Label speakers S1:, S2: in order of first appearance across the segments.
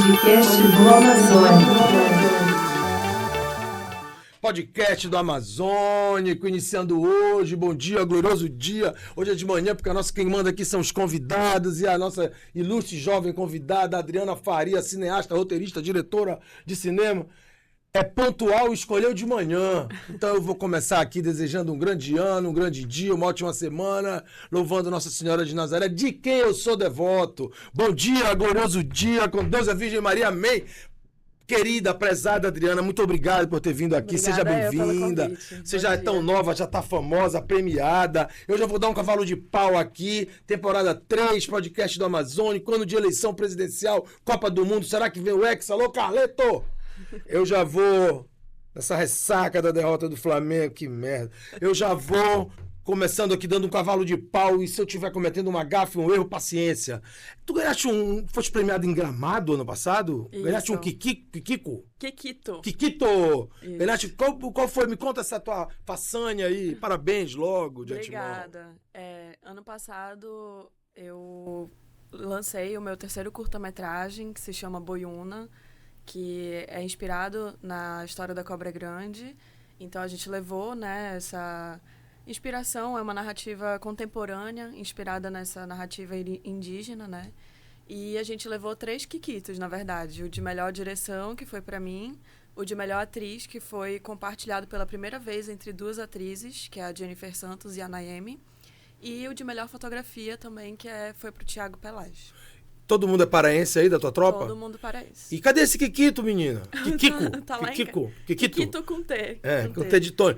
S1: Podcast do Amazônico.
S2: Podcast do Amazônico, iniciando hoje. Bom dia, glorioso dia. Hoje é de manhã, porque quem manda aqui são os convidados e a nossa ilustre jovem convidada, Adriana Faria, cineasta, roteirista, diretora de cinema. É pontual e escolheu de manhã. Então eu vou começar aqui desejando um grande ano, um grande dia, uma ótima semana, louvando Nossa Senhora de Nazaré, de quem eu sou devoto. Bom dia, glorioso dia, com Deus a Virgem Maria, amém. Querida, prezada Adriana, muito obrigado por ter vindo aqui.
S3: Obrigada,
S2: seja bem-vinda. Você já é tão nova, já tá famosa, premiada. Eu já vou dar um cavalo de pau aqui. Temporada 3, podcast do Amazônico, ano de eleição presidencial, Copa do Mundo. Será que vem o Hexa? Alô, Carleto! Eu já vou, nessa ressaca da derrota do Flamengo, que merda. Eu já vou começando aqui dando um cavalo de pau e se eu estiver cometendo uma gafe, um erro, paciência. Tu ganhaste foste premiado em Gramado ano passado?
S3: Isso.
S2: Ganhaste um Kikiko?
S3: Kikito.
S2: Kikito! Ganhaste, qual foi? Me conta essa tua façanha aí. Parabéns logo, de antemão.
S3: Obrigada. Ano passado eu lancei o meu terceiro curta-metragem, que se chama Boiúna, que é inspirado na história da Cobra Grande. Então a gente levou, né, essa inspiração, é uma narrativa contemporânea, inspirada nessa narrativa indígena, né? E a gente levou 3 Kikitos, na verdade. O de melhor direção, que foi para mim, o de melhor atriz, que foi compartilhado pela primeira vez entre 2 atrizes, que é a Jennifer Santos e a Naemi, e o de melhor fotografia também, que foi pro Thiago Pelage.
S2: Todo mundo é paraense aí da tua tropa?
S3: Todo mundo paraense.
S2: E cadê esse Kikito, menina? Kikiko?
S3: Tá lá em
S2: Kikiko?
S3: Kikito com T.
S2: Com T de Tony.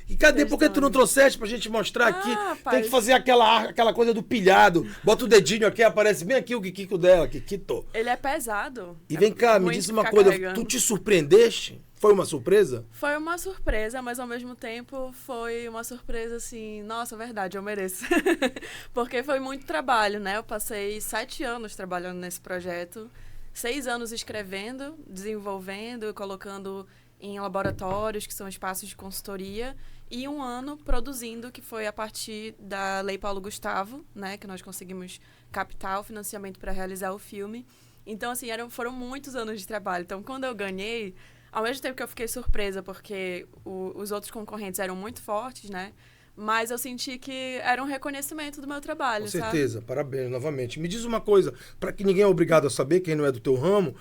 S2: E cadê?
S3: T
S2: Por que tu não trouxeste pra gente mostrar aqui? Tem que fazer aquela coisa do pilhado. Bota o dedinho aqui, aparece bem aqui o Kikiko dela, Kikito.
S3: Ele é pesado.
S2: E vem cá, me diz uma coisa.
S3: Carregando.
S2: Tu te surpreendeste? Foi uma surpresa?
S3: Foi uma surpresa, mas ao mesmo tempo foi uma surpresa assim, nossa, verdade, eu mereço. Porque foi muito trabalho, né? Eu passei 7 anos trabalhando nesse projeto, 6 anos escrevendo, desenvolvendo, colocando em laboratórios, que são espaços de consultoria, e 1 ano produzindo, que foi a partir da Lei Paulo Gustavo, né? Que nós conseguimos captar o financiamento para realizar o filme. Então, assim, foram muitos anos de trabalho. Então, quando eu ganhei, ao mesmo tempo que eu fiquei surpresa, porque os outros concorrentes eram muito fortes, né? Mas eu senti que era um reconhecimento do meu trabalho,
S2: Com
S3: sabe?
S2: certeza, parabéns novamente. Me diz uma coisa, para que ninguém é obrigado a saber, quem não é do teu ramo,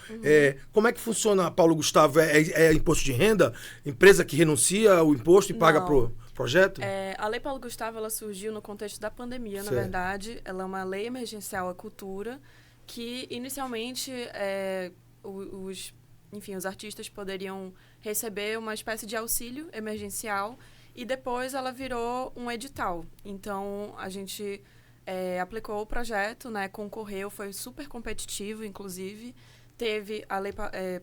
S2: como é que funciona, Paulo Gustavo? É imposto de renda? Empresa que renuncia o imposto e paga pro projeto?
S3: A Lei Paulo Gustavo, ela surgiu no contexto da pandemia,
S2: certo.
S3: Na verdade. Ela é uma lei emergencial à cultura que, inicialmente, os artistas poderiam receber uma espécie de auxílio emergencial e depois ela virou um edital. Então, a gente aplicou o projeto, né, concorreu, foi super competitivo, inclusive. Teve a Lei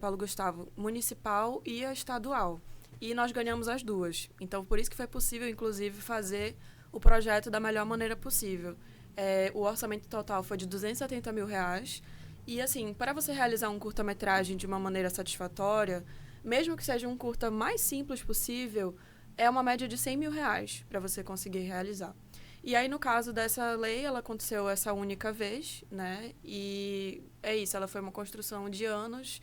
S3: Paulo Gustavo municipal e a estadual. E nós ganhamos as 2. Então, por isso que foi possível, inclusive, fazer o projeto da melhor maneira possível. O orçamento total foi de R$270 mil. E, assim, para você realizar um curta-metragem de uma maneira satisfatória, mesmo que seja um curta mais simples possível, é uma média de R$100 mil para você conseguir realizar. E aí, no caso dessa lei, ela aconteceu essa única vez, né? E é isso, ela foi uma construção de anos,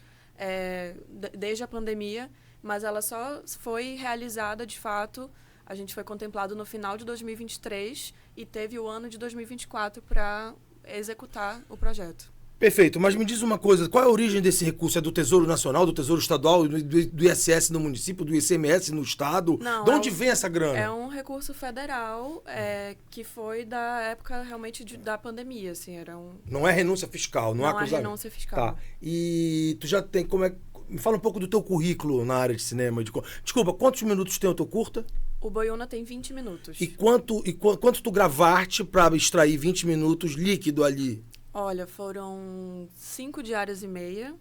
S3: desde a pandemia, mas ela só foi realizada, de fato, a gente foi contemplado no final de 2023 e teve o ano de 2024 para executar o projeto.
S2: Perfeito, mas me diz uma coisa, qual é a origem desse recurso? É do Tesouro Nacional, do Tesouro Estadual, do ISS no município, do ICMS no estado?
S3: Não,
S2: de onde vem essa grana?
S3: É um recurso federal que foi da época realmente da pandemia, assim,
S2: Não é renúncia fiscal, não há
S3: é renúncia fiscal.
S2: Tá, e tu já tem, me fala um pouco do teu currículo na área de cinema. Desculpa, quantos minutos tem o teu curta?
S3: O Boiúna tem 20 minutos.
S2: E quanto tu gravaste para extrair 20 minutos líquido ali?
S3: Olha, foram 5 diárias e meia.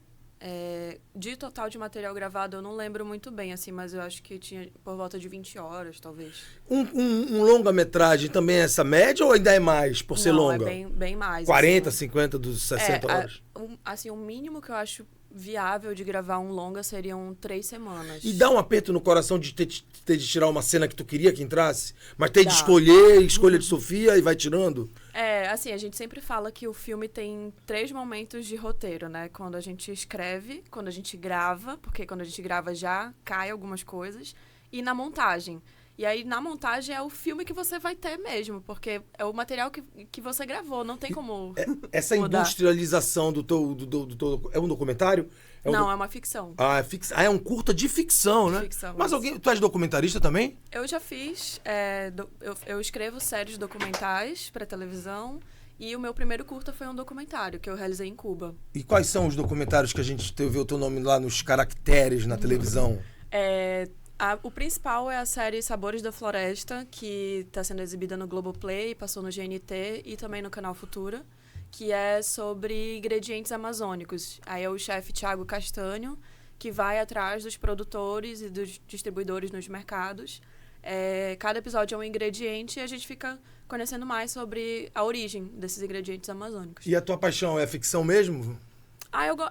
S3: De total de material gravado, eu não lembro muito bem, assim, mas eu acho que tinha por volta de 20 horas, talvez.
S2: Um longa-metragem também é essa média ou ainda é mais, por ser longa?
S3: É bem mais.
S2: 40,
S3: assim.
S2: 50 dos 60 horas?
S3: O mínimo que eu acho viável de gravar um longa seriam 3 semanas.
S2: E dá um aperto no coração de ter de tirar uma cena que tu queria que entrasse? Mas ter de escolha de Sofia e vai tirando?
S3: Assim, a gente sempre fala que o filme tem 3 momentos de roteiro, né? Quando a gente escreve, quando a gente grava, porque quando a gente grava já cai algumas coisas, e na montagem. E aí, na montagem, é o filme que você vai ter mesmo, porque é o material que você gravou, não tem como
S2: Essa
S3: mudar.
S2: industrialização do teu... É um documentário?
S3: Não, é uma ficção.
S2: É um curta de ficção, né?
S3: Ficção,
S2: Mas
S3: isso.
S2: tu és documentarista também?
S3: Eu já fiz, eu escrevo séries documentais para televisão, e o meu primeiro curta foi um documentário que eu realizei em Cuba.
S2: E quais são os documentários que a gente vê o teu nome lá nos caracteres na televisão?
S3: O principal é a série Sabores da Floresta, que está sendo exibida no Globoplay, passou no GNT e também no Canal Futura, que é sobre ingredientes amazônicos. Aí é o chefe Thiago Castanho, que vai atrás dos produtores e dos distribuidores nos mercados. Cada episódio é um ingrediente e a gente fica conhecendo mais sobre a origem desses ingredientes amazônicos.
S2: E a tua paixão é ficção mesmo?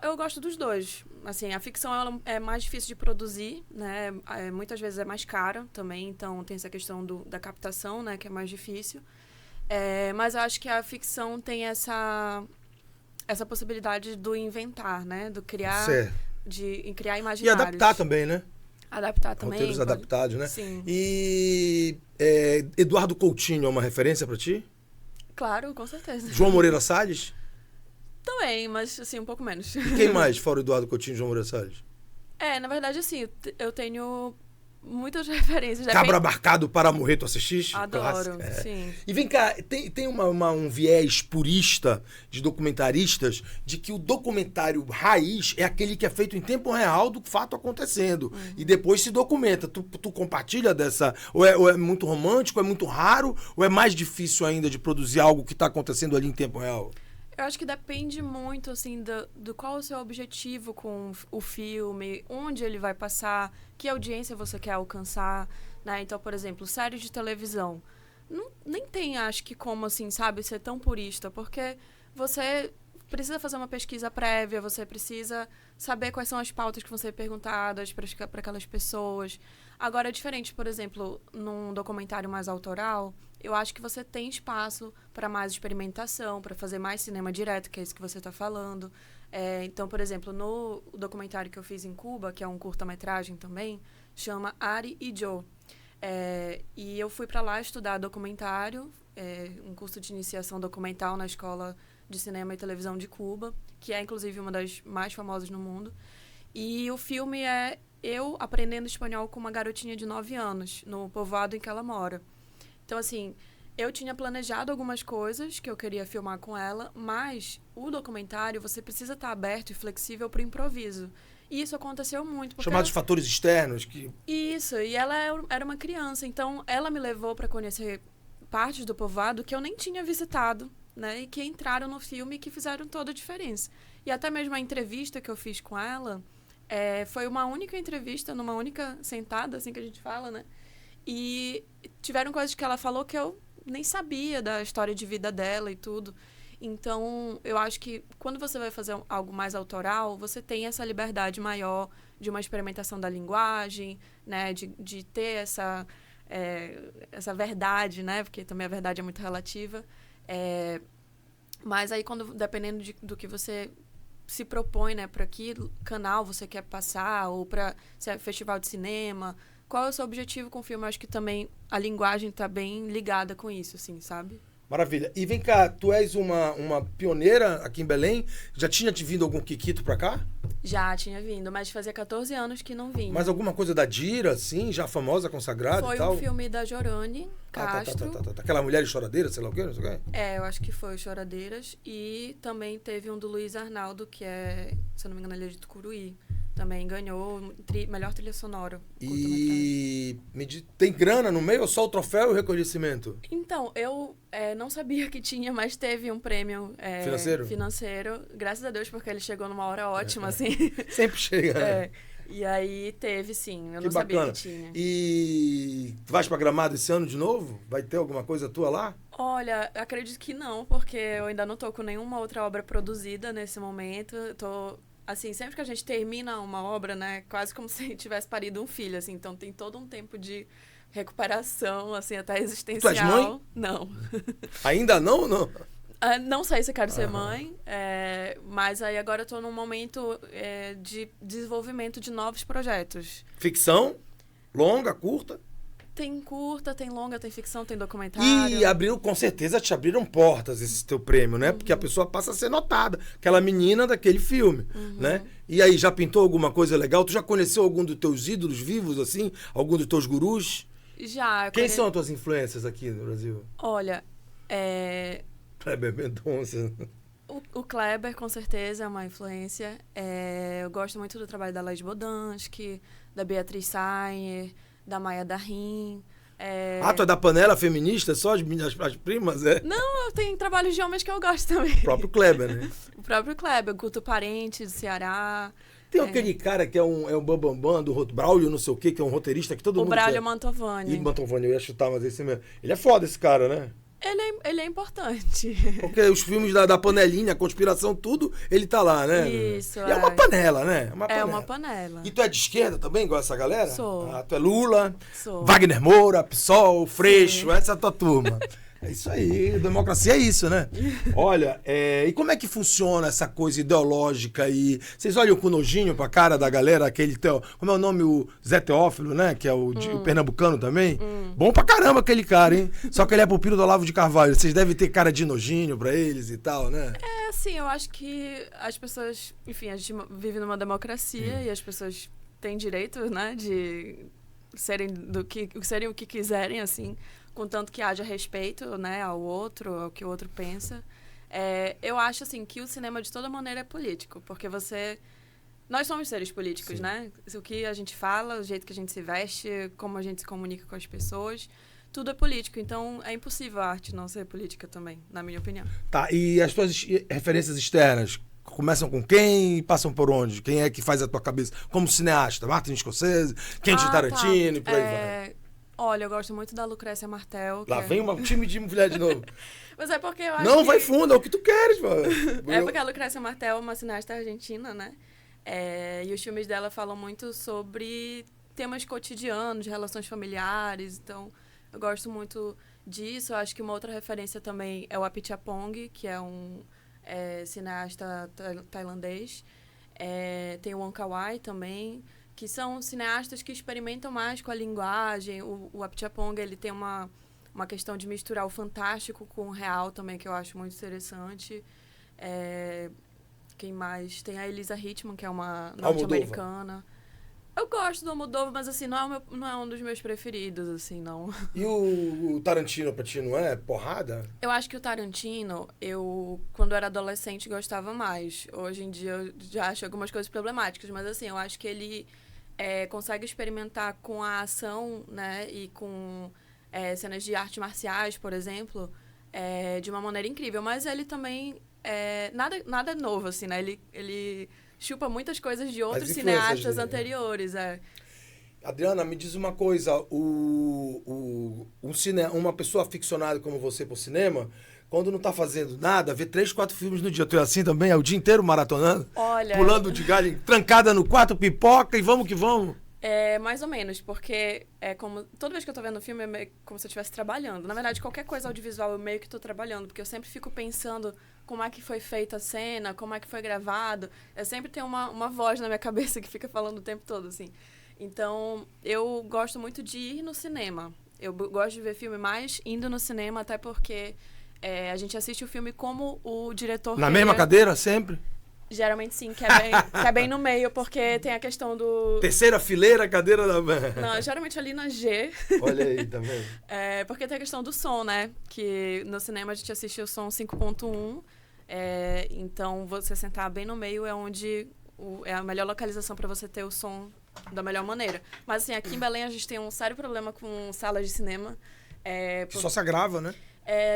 S3: Eu gosto dos dois. Assim, a ficção ela é mais difícil de produzir, né? Muitas vezes é mais cara também, então tem essa questão da captação, né? Que é mais difícil. Mas eu acho que a ficção tem essa possibilidade do inventar, né? Do criar,
S2: Certo.
S3: de criar
S2: E
S3: imaginários.
S2: adaptar também, né?
S3: Adaptar também.
S2: Roteiros adaptados, né?
S3: Sim.
S2: E Eduardo Coutinho é uma referência pra ti?
S3: Claro, com certeza.
S2: João Moreira Salles?
S3: Também, mas assim, um pouco menos.
S2: E quem mais, fora o Eduardo Coutinho e João Moreira Salles?
S3: Na verdade, assim, eu tenho muitas referências.
S2: Cabra Marcado para Morrer, tu assististe?
S3: Adoro,
S2: Clássico,
S3: sim.
S2: E vem cá, tem um viés purista de documentaristas de que o documentário raiz é aquele que é feito em tempo real do fato acontecendo. E depois se documenta. Tu compartilha dessa... Ou é muito romântico, é muito raro, ou é mais difícil ainda de produzir algo que está acontecendo ali em tempo real?
S3: Eu acho que depende muito, assim, do qual é o seu objetivo com o filme, onde ele vai passar, que audiência você quer alcançar, né? Então, por exemplo, séries de televisão. Nem tem, acho que, como, assim, sabe, ser tão purista, porque você precisa fazer uma pesquisa prévia, você precisa saber quais são as pautas que vão ser perguntadas para aquelas pessoas. Agora, é diferente, por exemplo, num documentário mais autoral, eu acho que você tem espaço para mais experimentação, para fazer mais cinema direto, que é isso que você está falando. Então, por exemplo, no documentário que eu fiz em Cuba, que é um curta-metragem também, chama Ari e Joe. E eu fui para lá estudar documentário, um curso de iniciação documental na Escola de Cinema e Televisão de Cuba, que é, inclusive, uma das mais famosas no mundo. E o filme é eu aprendendo espanhol com uma garotinha de 9 anos, no povoado em que ela mora. Então, assim, eu tinha planejado algumas coisas que eu queria filmar com ela, mas o documentário, você precisa estar aberto e flexível para o improviso. E isso aconteceu muito.
S2: Chamados fatores externos.
S3: Isso, e ela era uma criança, então ela me levou para conhecer partes do povoado que eu nem tinha visitado, né? E que entraram no filme e que fizeram toda a diferença. E até mesmo a entrevista que eu fiz com ela foi uma única entrevista, numa única sentada, assim que a gente fala, né? E tiveram coisas que ela falou que eu nem sabia da história de vida dela e tudo. Então, eu acho que quando você vai fazer algo mais autoral, você tem essa liberdade maior de uma experimentação da linguagem, né? De ter essa verdade, né? Porque também a verdade é muito relativa. Mas aí, dependendo do que você se propõe, né? Para que canal você quer passar, ou para festival de cinema... Qual é o seu objetivo com o filme? Eu acho que também a linguagem está bem ligada com isso, assim, sabe?
S2: Maravilha. E vem cá, tu és uma pioneira aqui em Belém? Já tinha te vindo algum Kikito pra cá?
S3: Já tinha vindo, mas fazia 14 anos que não vinha.
S2: Mas alguma coisa da Dira, assim, já famosa, consagrada e tal?
S3: Foi um filme da Jorane Castro.
S2: Aquela mulher choradeira, sei lá o quê, não sei o quê?
S3: Eu acho que foi Choradeiras. E também teve um do Luiz Arnaldo, que se eu não me engano, ele é de Tucuruí. Também ganhou melhor trilha sonora.
S2: E tem grana no meio ou só o troféu e o reconhecimento?
S3: Então, eu não sabia que tinha, mas teve um prêmio financeiro. Graças a Deus, porque ele chegou numa hora ótima, assim.
S2: Sempre chega, né?
S3: E aí teve, sim. Eu
S2: Que
S3: não
S2: bacana.
S3: sabia que tinha.
S2: E tu vais pra Gramado esse ano de novo? Vai ter alguma coisa tua lá?
S3: Olha, acredito que não, porque eu ainda não tô com nenhuma outra obra produzida nesse momento. Assim, sempre que a gente termina uma obra, né, quase como se tivesse parido um filho, assim, então tem todo um tempo de recuperação, assim, até existencial.
S2: Tu és mãe?
S3: Não.
S2: Ainda não ou não?
S3: Não sei se eu quero ser mãe, mas aí agora eu tô num momento de desenvolvimento de novos projetos.
S2: Ficção? Longa, curta?
S3: Tem curta, tem longa, tem ficção, tem documentário.
S2: E abriu, com certeza, te abriram portas esse teu prêmio, né? Porque a pessoa passa a ser notada. Aquela menina daquele filme, né? E aí, já pintou alguma coisa legal? Tu já conheceu algum dos teus ídolos vivos, assim? Algum dos teus gurus?
S3: Já.
S2: Quem são as tuas influências aqui no Brasil?
S3: Olha,
S2: Kleber Mendonça.
S3: o Kleber, com certeza, é uma influência. Eu gosto muito do trabalho da Laís Bodansky, da Beatriz Sainer, da Maia Darim.
S2: Tu é da panela feminista, só as primas, é?
S3: Não, eu tenho trabalhos de homens que eu gosto também.
S2: O próprio Kleber, né?
S3: O próprio Kleber, Guto Parente, do Ceará.
S2: Tem aquele cara que é um bambambam do Braulio, não sei o quê, que é um roteirista que todo mundo
S3: Braulio
S2: quer.
S3: Mantovani.
S2: E Mantovani, eu ia chutar, mas esse mesmo. Ele é foda, esse cara, né?
S3: Ele é importante.
S2: Porque os filmes da panelinha, a conspiração, tudo, ele tá lá, né?
S3: Isso,
S2: E é uma panela, né?
S3: É uma panela.
S2: E tu é de esquerda também, igual essa galera?
S3: Sou.
S2: Tu é Lula,
S3: Sou.
S2: Wagner Moura, PSOL, Freixo, essa é a tua turma. É isso aí, democracia é isso, né? Olha, e como é que funciona essa coisa ideológica aí? Vocês olham com nojinho pra cara da galera, aquele como é o nome, o Zé Teófilo, né? Que é o pernambucano também. Bom pra caramba aquele cara, hein? Só que ele é pupilo do Olavo de Carvalho. Vocês devem ter cara de nojinho pra eles e tal, né?
S3: Assim, eu acho que as pessoas... Enfim, a gente vive numa democracia e as pessoas têm direito, né? De serem o que quiserem, assim... Contanto que haja respeito, né, ao outro, ao que o outro pensa. Eu acho, assim, que o cinema, de toda maneira, é político. Porque nós somos seres políticos, né? O que a gente fala, o jeito que a gente se veste, como a gente se comunica com as pessoas, tudo é político. Então, é impossível a arte não ser política também, na minha opinião.
S2: Tá, e as tuas referências externas começam com quem e passam por onde? Quem é que faz a tua cabeça? Como cineasta? Martin Scorsese, Quentin Tarantino e por aí vai.
S3: Olha, eu gosto muito da Lucrécia Martel.
S2: Lá vem um time de mulher de novo.
S3: Mas é porque eu acho
S2: Não, vai fundo, é o que tu queres, mano.
S3: É porque a Lucrécia Martel é uma cineasta argentina, né? E os filmes dela falam muito sobre temas cotidianos, de relações familiares. Então, eu gosto muito disso. Eu acho que uma outra referência também é o Apichatpong, que é um cineasta tailandês. Tem o Wong Kar-wai também, que são cineastas que experimentam mais com a linguagem. O Apichatpong, ele tem uma questão de misturar o fantástico com o real também, que eu acho muito interessante. Quem mais? Tem a Elisa Hitman, que é uma norte-americana. Eu gosto do Almodóvar, mas assim, não é um dos meus preferidos, assim, não.
S2: E o Tarantino pra ti não é porrada?
S3: Eu acho que o Tarantino, quando eu era adolescente, gostava mais. Hoje em dia, eu já acho algumas coisas problemáticas, mas assim, eu acho que ele consegue experimentar com a ação, né, e com cenas de artes marciais, por exemplo, de uma maneira incrível. Mas ele também, nada é novo, assim, né, ele chupa muitas coisas de outros cineastas anteriores.
S2: Adriana, me diz uma coisa, uma pessoa aficionada como você por cinema, quando não tá fazendo nada, vê 3, 4 filmes no dia. Tu é assim também? É o dia inteiro maratonando?
S3: Olha...
S2: Pulando de galho, trancada no quarto, pipoca e vamos que vamos?
S3: Mais ou menos, porque toda vez que eu tô vendo o filme é como se eu estivesse trabalhando. Na verdade, qualquer coisa audiovisual eu meio que tô trabalhando, porque eu sempre fico pensando como é que foi feita a cena, como é que foi gravado. Eu sempre tenho uma voz na minha cabeça que fica falando o tempo todo, assim. Então, eu gosto muito de ir no cinema. Eu gosto de ver filme mais indo no cinema, até porque a gente assiste o filme como o diretor
S2: Na mesma cadeira, sempre?
S3: Geralmente sim, que é bem no meio, porque tem a questão do...
S2: Terceira fileira, cadeira da...
S3: Não, geralmente ali na G.
S2: Olha aí, tá vendo?
S3: Porque tem a questão do som, né? Que no cinema a gente assiste o som 5.1, então você sentar bem no meio é onde é a melhor localização para você ter o som da melhor maneira. Mas assim, aqui em Belém a gente tem um sério problema com salas de cinema.
S2: Só se agrava, né?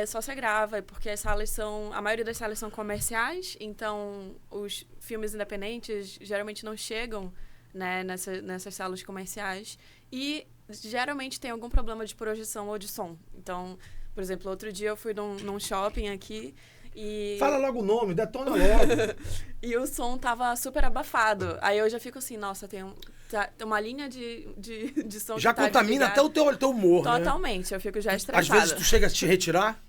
S3: Só se agrava, porque a maioria das salas são comerciais, então os filmes independentes geralmente não chegam, né, nessas salas comerciais, e geralmente tem algum problema de projeção ou de som. Então, por exemplo, outro dia eu fui num shopping aqui e...
S2: Fala logo o nome, detona logo.
S3: E o som tava super abafado. Aí eu já fico assim, nossa, uma linha de som
S2: Já
S3: que tá
S2: contamina
S3: desligada.
S2: até o teu humor, né?
S3: Totalmente, eu fico já
S2: Às
S3: estressada.
S2: vezes tu chega a te retirar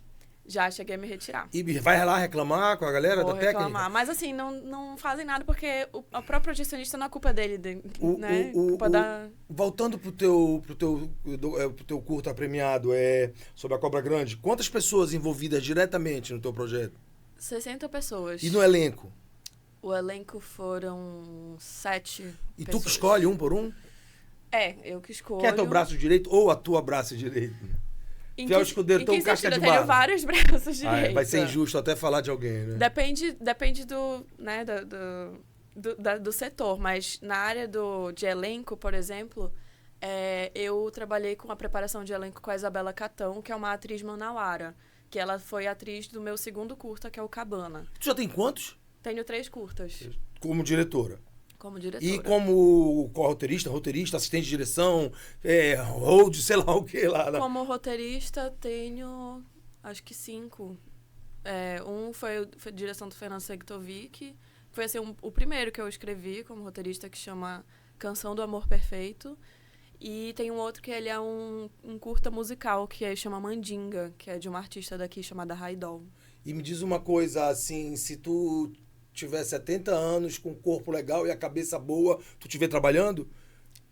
S3: Já cheguei a me retirar.
S2: e vai lá reclamar com a galera
S3: Vou
S2: da
S3: reclamar.
S2: técnica.
S3: Mas assim, não fazem nada porque o próprio projecionista não é culpa dele, né? Culpa da...
S2: Voltando pro teu curta premiado, sobre a Cobra Grande, quantas pessoas envolvidas diretamente no teu projeto?
S3: 60 pessoas.
S2: E no elenco?
S3: O elenco foram 7
S2: E
S3: pessoas.
S2: tu que escolhe um por um?
S3: Eu que escolho.
S2: Quem é teu braço direito ou a tua braço direito? Fiel escudeiro, teu casca de
S3: Eu tenho
S2: barro.
S3: vários braços direitos.
S2: Vai ser injusto até falar de alguém, né?
S3: Depende do, né, do setor, mas na área de elenco, por exemplo, eu trabalhei com a preparação de elenco com a Isabela Catão, que é uma atriz manauara, que ela foi atriz do meu segundo curta, que é o Cabana.
S2: Tu já tem quantos?
S3: Tenho 3 curtas
S2: Como diretora.
S3: como diretora.
S2: E como roteirista, assistente de direção, hold, sei lá o que lá.
S3: Como roteirista, tenho acho que 5. Um foi a direção do Fernando Segtovic. Foi assim, o primeiro que eu escrevi como roteirista, que chama Canção do Amor Perfeito. E tem um outro que ele é um curta musical, que chama Mandinga, que é de uma artista daqui chamada Raidol.
S2: E me diz uma coisa, assim, se tu tiver 70 anos, com um corpo legal e a cabeça boa, tu te vê trabalhando?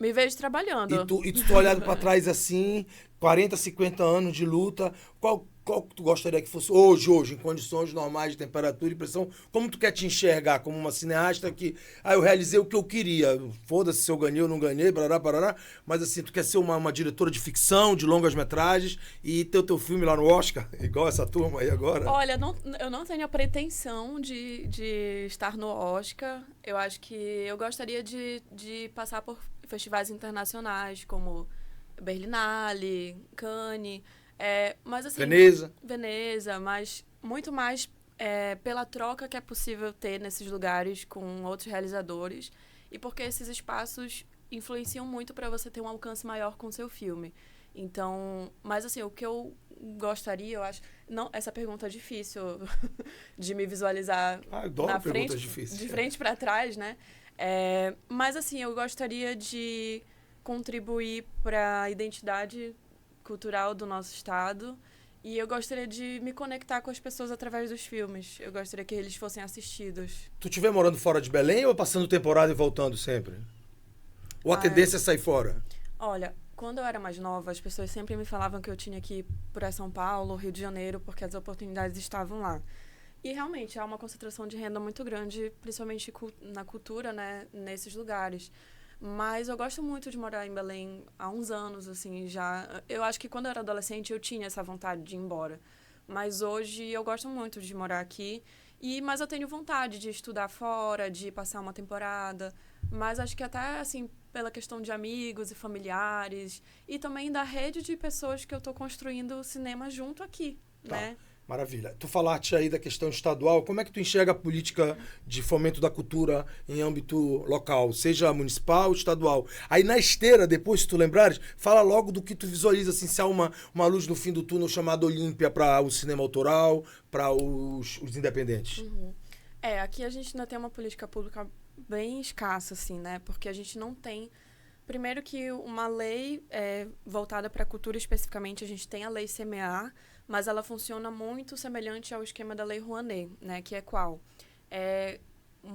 S3: Me vejo trabalhando.
S2: E tu olhado pra trás assim, 40, 50 anos de luta, qual que tu gostaria que fosse hoje, em condições normais de temperatura e pressão? Como tu quer te enxergar como uma cineasta que, eu realizei o que eu queria, foda-se se eu ganhei ou não ganhei, parará, mas assim, tu quer ser uma diretora de ficção, de longas metragens e ter o teu filme lá no Oscar, igual essa turma aí agora?
S3: Olha, eu não tenho a pretensão de estar no Oscar. Eu acho que eu gostaria de passar por festivais internacionais, como Berlinale, Cannes, mas assim... Veneza, mas muito mais pela troca que é possível ter nesses lugares com outros realizadores e porque esses espaços influenciam muito para você ter um alcance maior com o seu filme. Então, mas assim, o que eu gostaria, eu acho... Não, essa pergunta é difícil de me visualizar
S2: adoro
S3: na
S2: perguntas
S3: frente,
S2: difíceis.
S3: de frente para trás, né? Mas assim, eu gostaria de contribuir para a identidade cultural do nosso estado e eu gostaria de me conectar com as pessoas através dos filmes. Eu gostaria que eles fossem assistidos.
S2: Tu estiver morando fora de Belém ou passando temporada e voltando sempre? Ou a tendência é sair fora?
S3: Olha, quando eu era mais nova, as pessoas sempre me falavam que eu tinha que ir para São Paulo, Rio de Janeiro, porque as oportunidades estavam lá. E realmente há uma concentração de renda muito grande, principalmente na cultura, né, nesses lugares. Mas eu gosto muito de morar em Belém há uns anos, assim, já. Eu acho que quando eu era adolescente eu tinha essa vontade de ir embora. Mas hoje eu gosto muito de morar aqui. Mas eu tenho vontade de estudar fora, de passar uma temporada. Mas acho que até, assim, pela questão de amigos e familiares. E também da rede de pessoas que eu estou construindo o cinema junto aqui, né?
S2: Maravilha. Tu falaste aí da questão estadual. Como é que tu enxerga a política de fomento da cultura em âmbito local, seja municipal ou estadual? Aí na esteira, depois, se tu lembrares, fala logo do que tu visualiza, assim, se há uma luz no fim do túnel chamada Olímpia para o cinema autoral, para os independentes.
S3: Uhum. Aqui a gente ainda tem uma política pública bem escassa, assim, né? Porque a gente não tem... Primeiro que uma lei voltada para a cultura especificamente, a gente tem a Lei CMA, mas ela funciona muito semelhante ao esquema da Lei Rouanet, né? Que é qual? É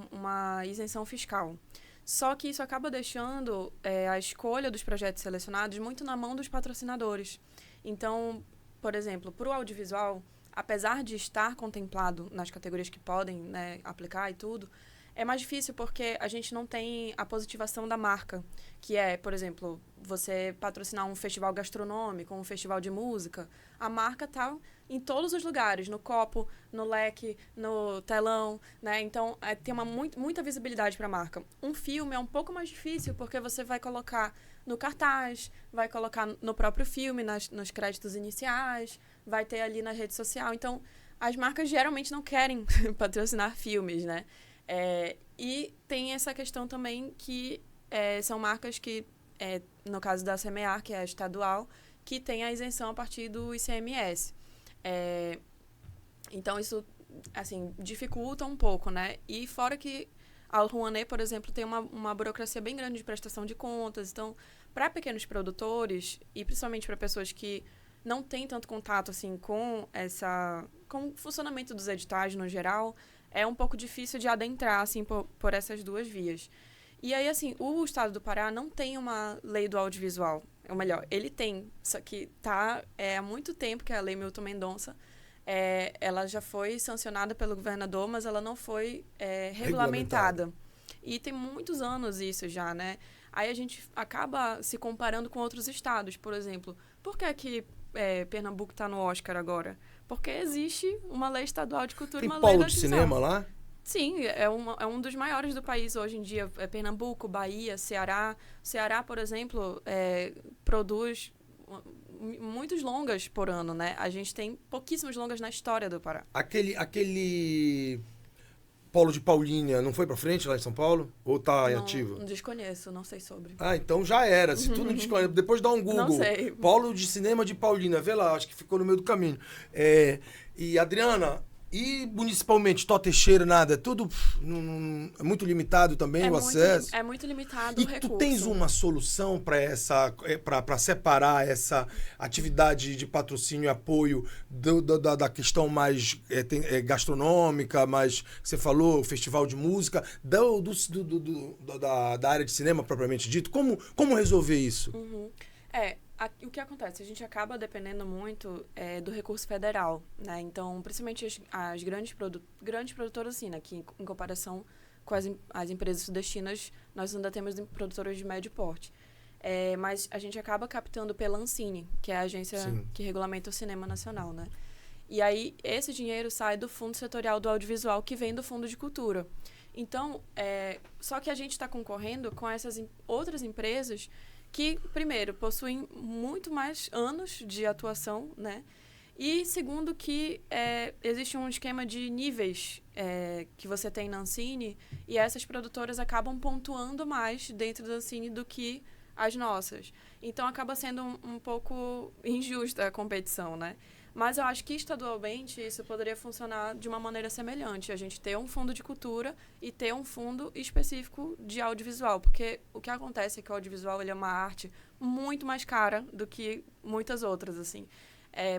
S3: uma isenção fiscal. Só que isso acaba deixando a escolha dos projetos selecionados muito na mão dos patrocinadores. Então, por exemplo, para o audiovisual, apesar de estar contemplado nas categorias que podem, né, aplicar e tudo, é mais difícil porque a gente não tem a positivação da marca, que é, por exemplo, você patrocinar um festival gastronômico, um festival de música. A marca está em todos os lugares, no copo, no leque, no telão, né? Então, tem muita visibilidade para a marca. Um filme é um pouco mais difícil porque você vai colocar no cartaz, vai colocar no próprio filme, nos créditos iniciais, vai ter ali na rede social. Então, as marcas geralmente não querem patrocinar filmes, né? E tem essa questão também que são marcas que, no caso da CMA, que é a estadual, que tem a isenção a partir do ICMS. Então, isso, assim, dificulta um pouco, né? E fora que A Rouanet, por exemplo, tem uma burocracia bem grande de prestação de contas. Então, para pequenos produtores, e principalmente para pessoas que não têm tanto contato assim, com o funcionamento dos editais no geral, é um pouco difícil de adentrar assim, por essas duas vias. E aí, assim, o Estado do Pará não tem uma lei do audiovisual. Ou melhor, ele tem, só que há muito tempo que é a Lei Milton Mendonça, ela já foi sancionada pelo governador, mas ela não foi regulamentada. E tem muitos anos isso já, né? Aí a gente acaba se comparando com outros estados, por exemplo. Por que Pernambuco está no Oscar agora? Porque existe uma lei estadual de cultura
S2: Tem
S3: e uma
S2: polo
S3: lei
S2: de
S3: do
S2: cinema lá?
S3: Sim, é um dos maiores do país hoje em dia. É Pernambuco, Bahia, Ceará. Ceará, por exemplo, produz muitos longas por ano, né? A gente tem pouquíssimos longas na história do Pará.
S2: Aquele polo de Paulínia não foi pra frente lá em São Paulo? Ou tá ativo?
S3: Não desconheço, não sei sobre.
S2: Ah, então já era. Se tu não desconhece, depois dá um Google.
S3: Não sei.
S2: Polo de cinema de Paulínia, vê lá, acho que ficou no meio do caminho. E Adriana, e municipalmente, Tó Teixeira, nada, é tudo é muito limitado também o acesso?
S3: É muito limitado o recurso.
S2: E tu tens uma solução para separar essa atividade de patrocínio e apoio da questão mais gastronômica, mais, que você falou, festival de música, da área de cinema propriamente dito? Como resolver isso?
S3: Uhum. O que acontece? A gente acaba dependendo muito do recurso federal, né? Então, principalmente as grandes produtoras, assim, né? Que em comparação com as empresas sudestinas, nós ainda temos produtoras de médio porte. Mas a gente acaba captando pela Ancine, que é a agência que regulamenta o cinema nacional, né? E aí, esse dinheiro sai do Fundo Setorial do Audiovisual, que vem do Fundo de Cultura. Então, só que a gente está concorrendo com essas outras empresas que, primeiro, possuem muito mais anos de atuação, né? E, segundo, que existe um esquema de níveis que você tem na Ancine e essas produtoras acabam pontuando mais dentro da Ancine do que as nossas. Então, acaba sendo um pouco injusta a competição, né? Mas eu acho que estadualmente isso poderia funcionar de uma maneira semelhante. A gente ter um fundo de cultura e ter um fundo específico de audiovisual. Porque o que acontece é que o audiovisual ele é uma arte muito mais cara do que muitas outras, assim.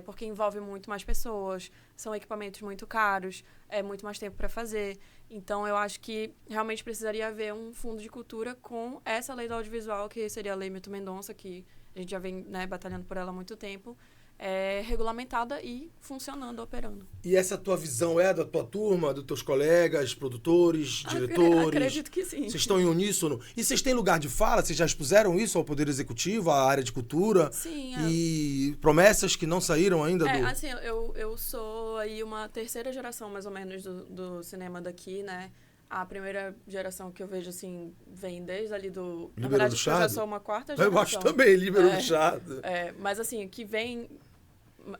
S3: Porque envolve muito mais pessoas, são equipamentos muito caros, é muito mais tempo para fazer. Então, eu acho que realmente precisaria haver um fundo de cultura com essa lei do audiovisual, que seria a Lei Milton Mendonça, que a gente já vem, né, batalhando por ela há muito tempo, regulamentada e funcionando, operando.
S2: E essa tua visão é da tua turma, dos teus colegas, produtores, diretores?
S3: Acredito que sim.
S2: Vocês estão em uníssono? E vocês têm lugar de fala? Vocês já expuseram isso ao Poder Executivo, à área de cultura?
S3: Sim.
S2: E promessas que não saíram ainda do...
S3: Assim, eu sou aí uma terceira geração, mais ou menos, do cinema daqui, né? A primeira geração que eu vejo, assim, vem desde ali do...
S2: Líbero
S3: Na verdade,
S2: do
S3: eu
S2: Chado?
S3: já sou uma quarta geração.
S2: Eu acho também, Líbero do Chado.
S3: Mas, assim, que vem...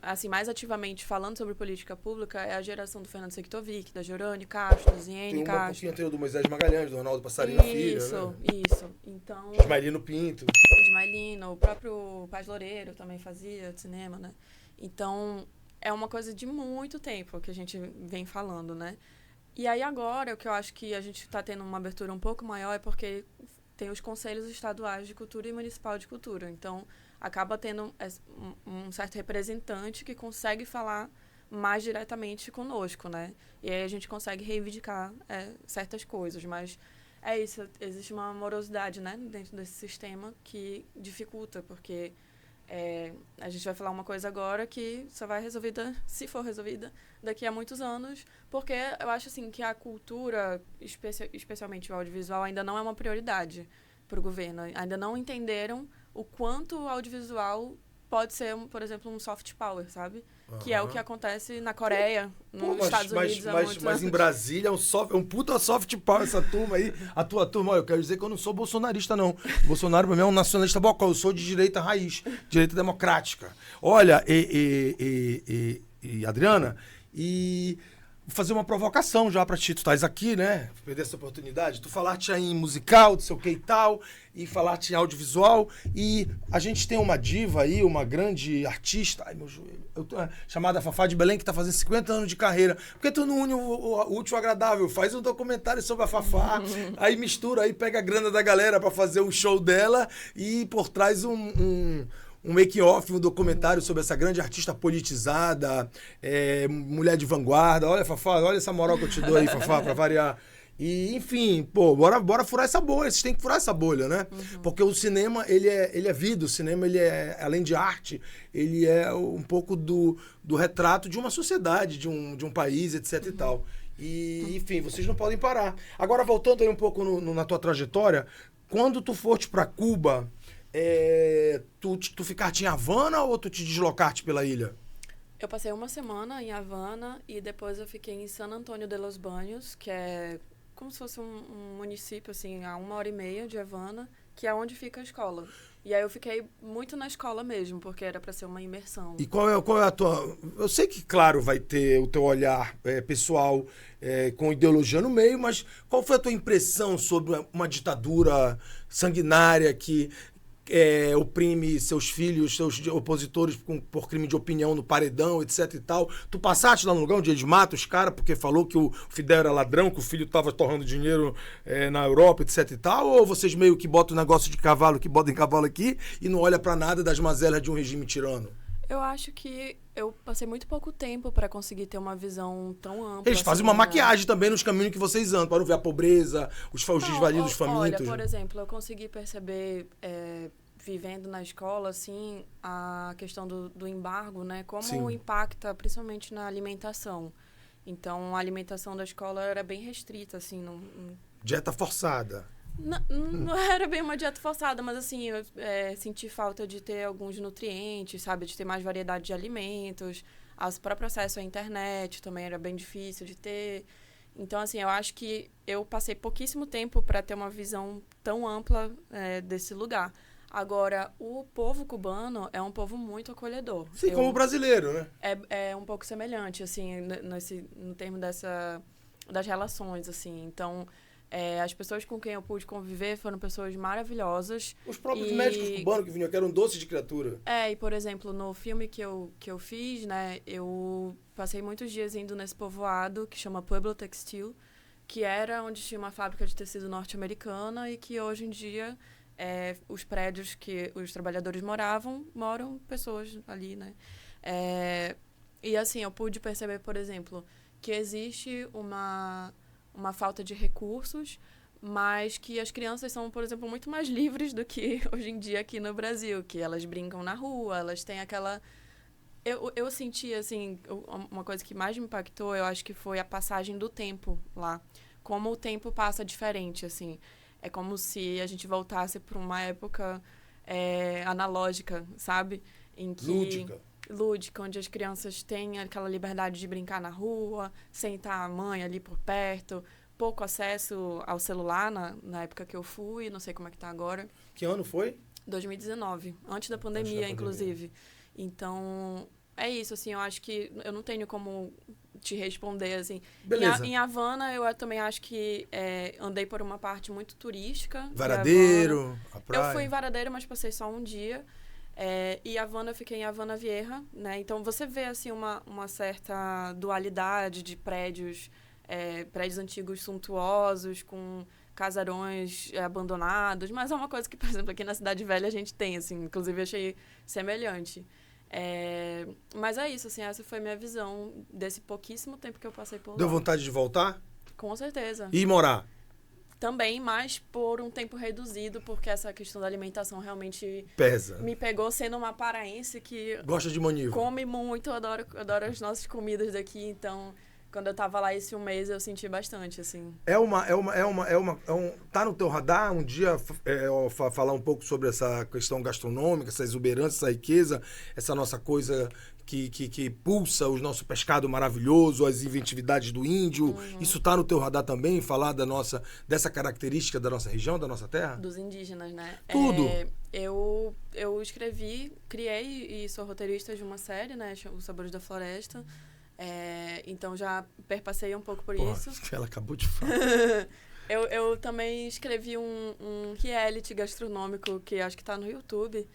S3: assim, mais ativamente falando sobre política pública é a geração do Fernando Sektovic, da Jorane Castro, da Ziene Castro.
S2: Tem um pouquinho anterior do Moisés Magalhães, do Ronaldo Passarinho Filho, né?
S3: Isso. Então...
S2: Ismaelino Pinto.
S3: Ismaelino, o próprio Paz Loureiro também fazia cinema, né? Então, é uma coisa de muito tempo que a gente vem falando, né? E aí agora, o que eu acho que a gente está tendo uma abertura um pouco maior é porque tem os conselhos estaduais de cultura e municipal de cultura. Então, acaba tendo um certo representante que consegue falar mais diretamente conosco, né? E aí a gente consegue reivindicar certas coisas, mas é isso, existe uma morosidade, né, dentro desse sistema que dificulta, porque a gente vai falar uma coisa agora que só vai resolvida, se for resolvida, daqui a muitos anos, porque eu acho assim que a cultura, especialmente o audiovisual, ainda não é uma prioridade para o governo. Ainda não entenderam o quanto o audiovisual pode ser, por exemplo, um soft power, sabe? Uhum. Que é o que acontece na Coreia, nos Estados Unidos há muitos anos.
S2: Mas em Brasília é um puta soft power essa turma aí. A tua turma, eu quero dizer que eu não sou bolsonarista, não. Bolsonaro, pra mim, é um nacionalista bocal. Eu sou de direita raiz, direita democrática. Olha, Adriana, fazer uma provocação já pra ti. Tu estás aqui, né? Perder essa oportunidade. Tu falaste aí em musical, não sei o que e tal, e falaste em audiovisual. E a gente tem uma diva aí, uma grande artista, ai meu joelho, chamada Fafá de Belém, que tá fazendo 50 anos de carreira. Por que tu não une o útil ao agradável? Faz um documentário sobre a Fafá, aí mistura, aí pega a grana da galera pra fazer o show dela e por trás um make-off, um documentário sobre essa grande artista politizada, mulher de vanguarda. Olha, Fafá, olha essa moral que eu te dou aí, Fafá, pra variar. E, enfim, pô, bora furar essa bolha. Vocês têm que furar essa bolha, né? Porque o cinema, ele é vida. O cinema, ele é, além de arte, ele é um pouco do retrato de uma sociedade, de um país, etc e tal. E, enfim, vocês não podem parar. Agora, voltando aí um pouco na tua trajetória, quando tu foste pra Cuba... tu ficaste em Havana ou tu te deslocaste pela ilha?
S3: Eu passei uma semana em Havana e depois eu fiquei em San Antônio de los Baños, que é como se fosse um município, assim, a 1h30 de Havana, que é onde fica a escola. E aí eu fiquei muito na escola mesmo, porque era para ser uma imersão.
S2: E qual é a tua... Eu sei que, claro, vai ter o teu olhar pessoal com ideologia no meio, mas qual foi a tua impressão sobre uma ditadura sanguinária que... oprime seus filhos, seus opositores por crime de opinião no paredão, etc e tal. Tu passaste lá no lugar onde eles matam os caras porque falou que o Fidel era ladrão, que o filho tava torrando dinheiro na Europa, etc e tal? Ou vocês meio que botam o negócio de cavalo, que botam em cavalo aqui e não olha pra nada das mazelas de um regime tirano?
S3: Eu acho que eu passei muito pouco tempo para conseguir ter uma visão tão ampla.
S2: Eles fazem uma maquiagem também nos caminhos que vocês andam, para não ver a pobreza, os desvalidos famintos.
S3: Olha, por exemplo, eu consegui perceber, vivendo na escola, assim, a questão do embargo, né? Como impacta, principalmente na alimentação. Então, a alimentação da escola era bem restrita, assim.
S2: Dieta forçada.
S3: Não era bem uma dieta forçada, mas assim, eu senti falta de ter alguns nutrientes, sabe? De ter mais variedade de alimentos. O próprio acesso à internet também era bem difícil de ter. Então, assim, eu acho que eu passei pouquíssimo tempo para ter uma visão tão ampla desse lugar. Agora, o povo cubano é um povo muito acolhedor.
S2: Sim, como o brasileiro, né?
S3: É um pouco semelhante, assim, no termo das relações, assim. Então... as pessoas com quem eu pude conviver foram pessoas maravilhosas.
S2: Os próprios médicos cubanos que vinham, que eram doces de criatura.
S3: E por exemplo, no filme que eu fiz, né, eu passei muitos dias indo nesse povoado que chama Pueblo Textil, que era onde tinha uma fábrica de tecido norte-americana e que hoje em dia os prédios que os trabalhadores moram pessoas ali, né. E assim, eu pude perceber, por exemplo, que existe uma falta de recursos, mas que as crianças são, por exemplo, muito mais livres do que hoje em dia aqui no Brasil, que elas brincam na rua, elas têm aquela... Eu senti, assim, uma coisa que mais me impactou, eu acho que foi a passagem do tempo lá. Como o tempo passa diferente, assim. É como se a gente voltasse para uma época analógica, sabe? Em que... Lúdica, onde as crianças têm aquela liberdade de brincar na rua, sem estar a mãe ali por perto, pouco acesso ao celular na época que eu fui, não sei como é que tá agora.
S2: Que ano foi?
S3: 2019, antes da pandemia, inclusive. Então, é isso, assim, eu acho que eu não tenho como te responder, assim.
S2: Beleza.
S3: Em Havana, eu também acho que andei por uma parte muito turística.
S2: Varadeiro, a praia.
S3: Eu fui em Varadeiro, mas passei só um dia. E Havana, eu fiquei em Havana Vieja, né? Então, você vê, assim, uma certa dualidade de prédios antigos suntuosos, com casarões abandonados, mas é uma coisa que, por exemplo, aqui na Cidade Velha a gente tem, assim, inclusive achei semelhante. Mas é isso, assim, essa foi a minha visão desse pouquíssimo tempo que eu passei por lá.
S2: Deu vontade de voltar?
S3: Com certeza.
S2: E morar?
S3: Também, mas por um tempo reduzido, porque essa questão da alimentação realmente
S2: pesa.
S3: Me pegou sendo uma paraense que
S2: gosta de maniva. Come
S3: muito, adoro as nossas comidas daqui, então quando eu tava lá esse um mês eu senti bastante, assim.
S2: Tá no teu radar um dia falar um pouco sobre essa questão gastronômica, essa exuberância, essa riqueza, essa nossa coisa que pulsa o nosso pescado maravilhoso, as inventividades do índio. Isso tá no teu radar também, falar dessa característica da nossa região, da nossa terra?
S3: Dos indígenas, né?
S2: Tudo.
S3: Eu escrevi, criei e sou roteirista de uma série, né? Os Sabores da Floresta. Então, já perpassei um pouco por
S2: Pô,
S3: isso.
S2: que ela acabou de falar.
S3: Eu também escrevi um reality gastronômico que acho que está no YouTube,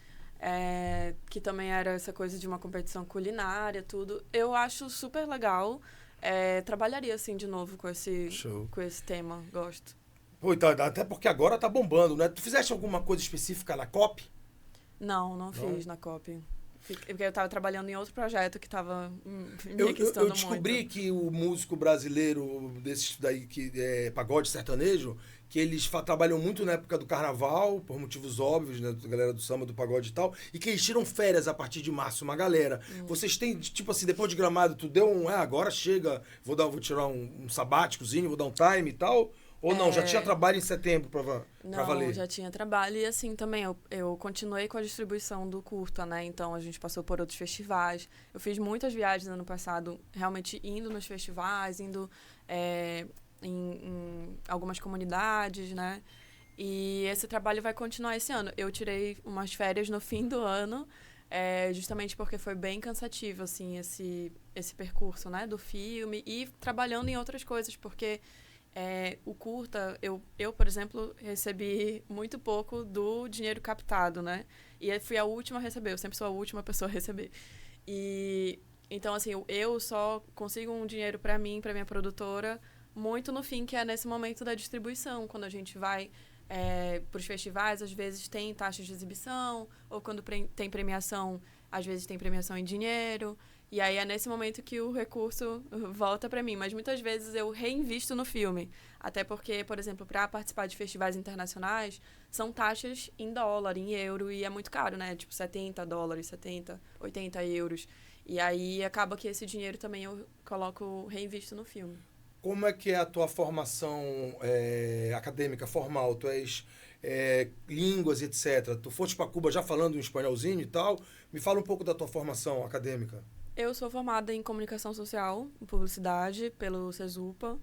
S3: que também era essa coisa de uma competição culinária, tudo. Eu acho super legal. Trabalharia, assim, de novo com esse tema. Gosto.
S2: Pô, então, até porque agora tá bombando, né? Tu fizeste alguma coisa específica na COP?
S3: Não fiz na COP. Porque eu estava trabalhando em outro projeto que estava me
S2: Eu
S3: requisitando
S2: descobri
S3: muito.
S2: que o músico brasileiro desses daí, que é pagode sertanejo, que eles trabalham muito na época do carnaval, por motivos óbvios, né? Da galera do samba, do pagode e tal, e que eles tiram férias a partir de março, uma galera. Vocês têm, tipo assim, depois de Gramado, tu deu agora chega, vou tirar um sabáticozinho, vou dar um time e tal? Ou não, já tinha trabalho em setembro pra valer?
S3: Não, já tinha trabalho. E assim, também, eu continuei com a distribuição do curta, né? Então, a gente passou por outros festivais. Eu fiz muitas viagens ano passado, realmente indo nos festivais, indo em algumas comunidades, né? E esse trabalho vai continuar esse ano. Eu tirei umas férias no fim do ano, justamente porque foi bem cansativo, assim, esse percurso, né? Do filme e trabalhando em outras coisas, porque... o curta, eu, por exemplo, recebi muito pouco do dinheiro captado, né? E eu fui a última a receber, eu sempre sou a última pessoa a receber. E, então, assim, eu só consigo um dinheiro para mim, para minha produtora, muito no fim, que é nesse momento da distribuição, quando a gente vai para os festivais, às vezes tem taxas de exibição, ou quando tem premiação, às vezes tem premiação em dinheiro. E aí é nesse momento que o recurso volta para mim. Mas muitas vezes eu reinvisto no filme. Até porque, por exemplo, para participar de festivais internacionais, são taxas em dólar, em euro, e é muito caro, né? Tipo, $70, 70, 80 euros. E aí acaba que esse dinheiro também eu reinvisto no filme.
S2: Como é que é a tua formação acadêmica, formal? Tu és línguas, etc. Tu foste para Cuba já falando um espanholzinho e tal. Me fala um pouco da tua formação acadêmica.
S3: Eu sou formada em comunicação social, em publicidade, pelo CESUPA.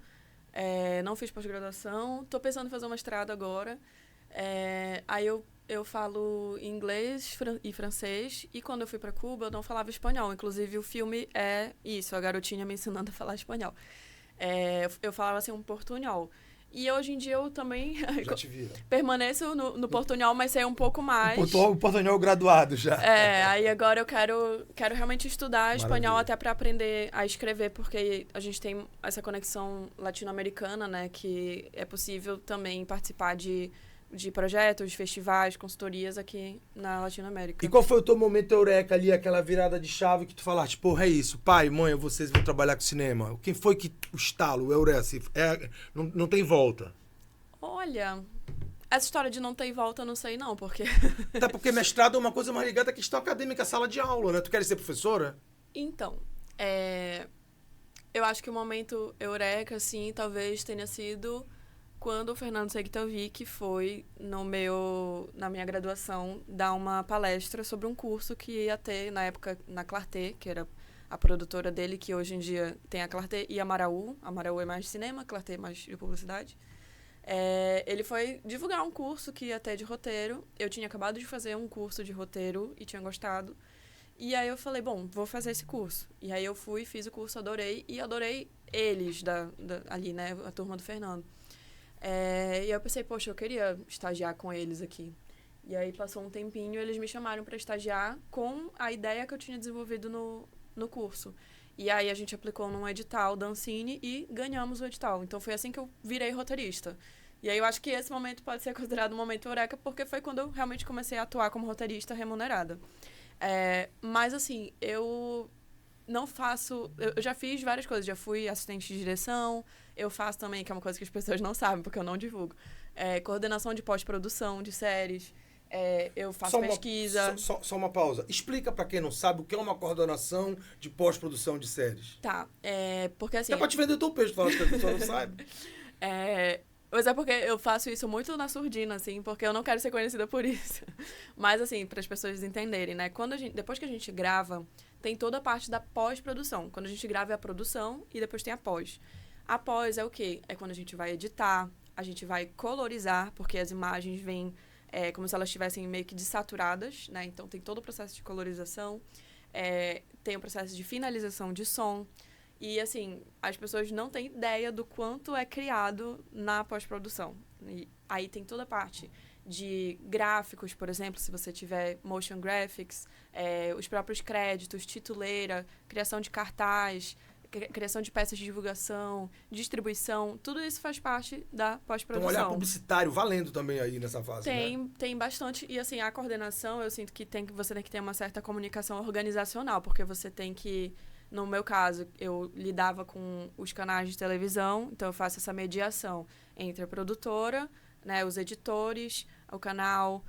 S3: Não fiz pós-graduação. Estou pensando em fazer um mestrado agora. Aí eu falo inglês e francês. E quando eu fui para Cuba, eu não falava espanhol. Inclusive, o filme é isso, a garotinha me ensinando a falar espanhol. Eu falava assim um portunhol. E hoje em dia eu também
S2: Já te vira.
S3: permaneço no portunhol, mas sei um pouco mais.
S2: O portunhol graduado já.
S3: Aí agora eu quero realmente estudar espanhol
S2: Maravilha.
S3: até para aprender a escrever, porque a gente tem essa conexão latino-americana, né? Que é possível também participar de projetos, de festivais, consultorias aqui na Latinoamérica.
S2: E qual foi o teu momento eureka ali, aquela virada de chave que tu falaste, porra, é isso, pai, mãe, vocês vão trabalhar com cinema? Quem foi que o estalo, o eureka, assim, não tem volta?
S3: Olha, essa história de não ter volta eu não sei não, porque...
S2: Até porque mestrado é uma coisa mais ligada à questão acadêmica, sala de aula, né? Tu queres ser professora?
S3: Então, eu acho que o momento eureka, assim, talvez tenha sido... quando o Fernando Segtovic foi na minha graduação dar uma palestra sobre um curso que ia ter na época na Clarté, que era a produtora dele, que hoje em dia tem a Clarté e a Maraú. A Maraú é mais de cinema, a Clarté é mais de publicidade. Ele foi divulgar um curso que ia ter de roteiro. Eu tinha acabado de fazer um curso de roteiro e tinha gostado. E aí eu falei, bom, vou fazer esse curso. E aí eu fui, fiz o curso, adorei. E adorei eles ali, né, a turma do Fernando. E aí eu pensei, poxa, eu queria estagiar com eles aqui. E aí passou um tempinho, eles me chamaram para estagiar com a ideia que eu tinha desenvolvido no curso. E aí a gente aplicou num edital da Ancine e ganhamos o edital. Então foi assim que eu virei roteirista. E aí eu acho que esse momento pode ser considerado um momento eureka, porque foi quando eu realmente comecei a atuar como roteirista remunerada. Mas assim, eu não faço... Eu já fiz várias coisas, já fui assistente de direção, eu faço também, que é uma coisa que as pessoas não sabem, porque eu não divulgo, coordenação de pós-produção de séries, eu faço pesquisa...
S2: Só uma pausa. Explica pra quem não sabe o que é uma coordenação de pós-produção de séries.
S3: Tá, porque assim...
S2: É pra te vender teu peixe, fala que a pessoa não sabe.
S3: Mas é porque eu faço isso muito na surdina, assim, porque eu não quero ser conhecida por isso. Mas, assim, para as pessoas entenderem, né? Depois que a gente grava, tem toda a parte da pós-produção. Quando a gente grava é a produção e depois tem a pós. A pós é o quê? É quando a gente vai editar, a gente vai colorizar, porque as imagens vêm como se elas estivessem meio que dessaturadas, né? Então, tem todo o processo de colorização, tem o processo de finalização de som. E, assim, as pessoas não têm ideia do quanto é criado na pós-produção. E aí tem toda a parte de gráficos, por exemplo, se você tiver motion graphics, os próprios créditos, tituleira, criação de cartaz, criação de peças de divulgação, distribuição, tudo isso faz parte da pós-produção.
S2: Então, olhar publicitário valendo também aí nessa fase, né?
S3: Tem bastante. E, assim, a coordenação, eu sinto que você tem que ter uma certa comunicação organizacional, porque você tem que... No meu caso, eu lidava com os canais de televisão, então eu faço essa mediação entre a produtora, né, os editores, o canal,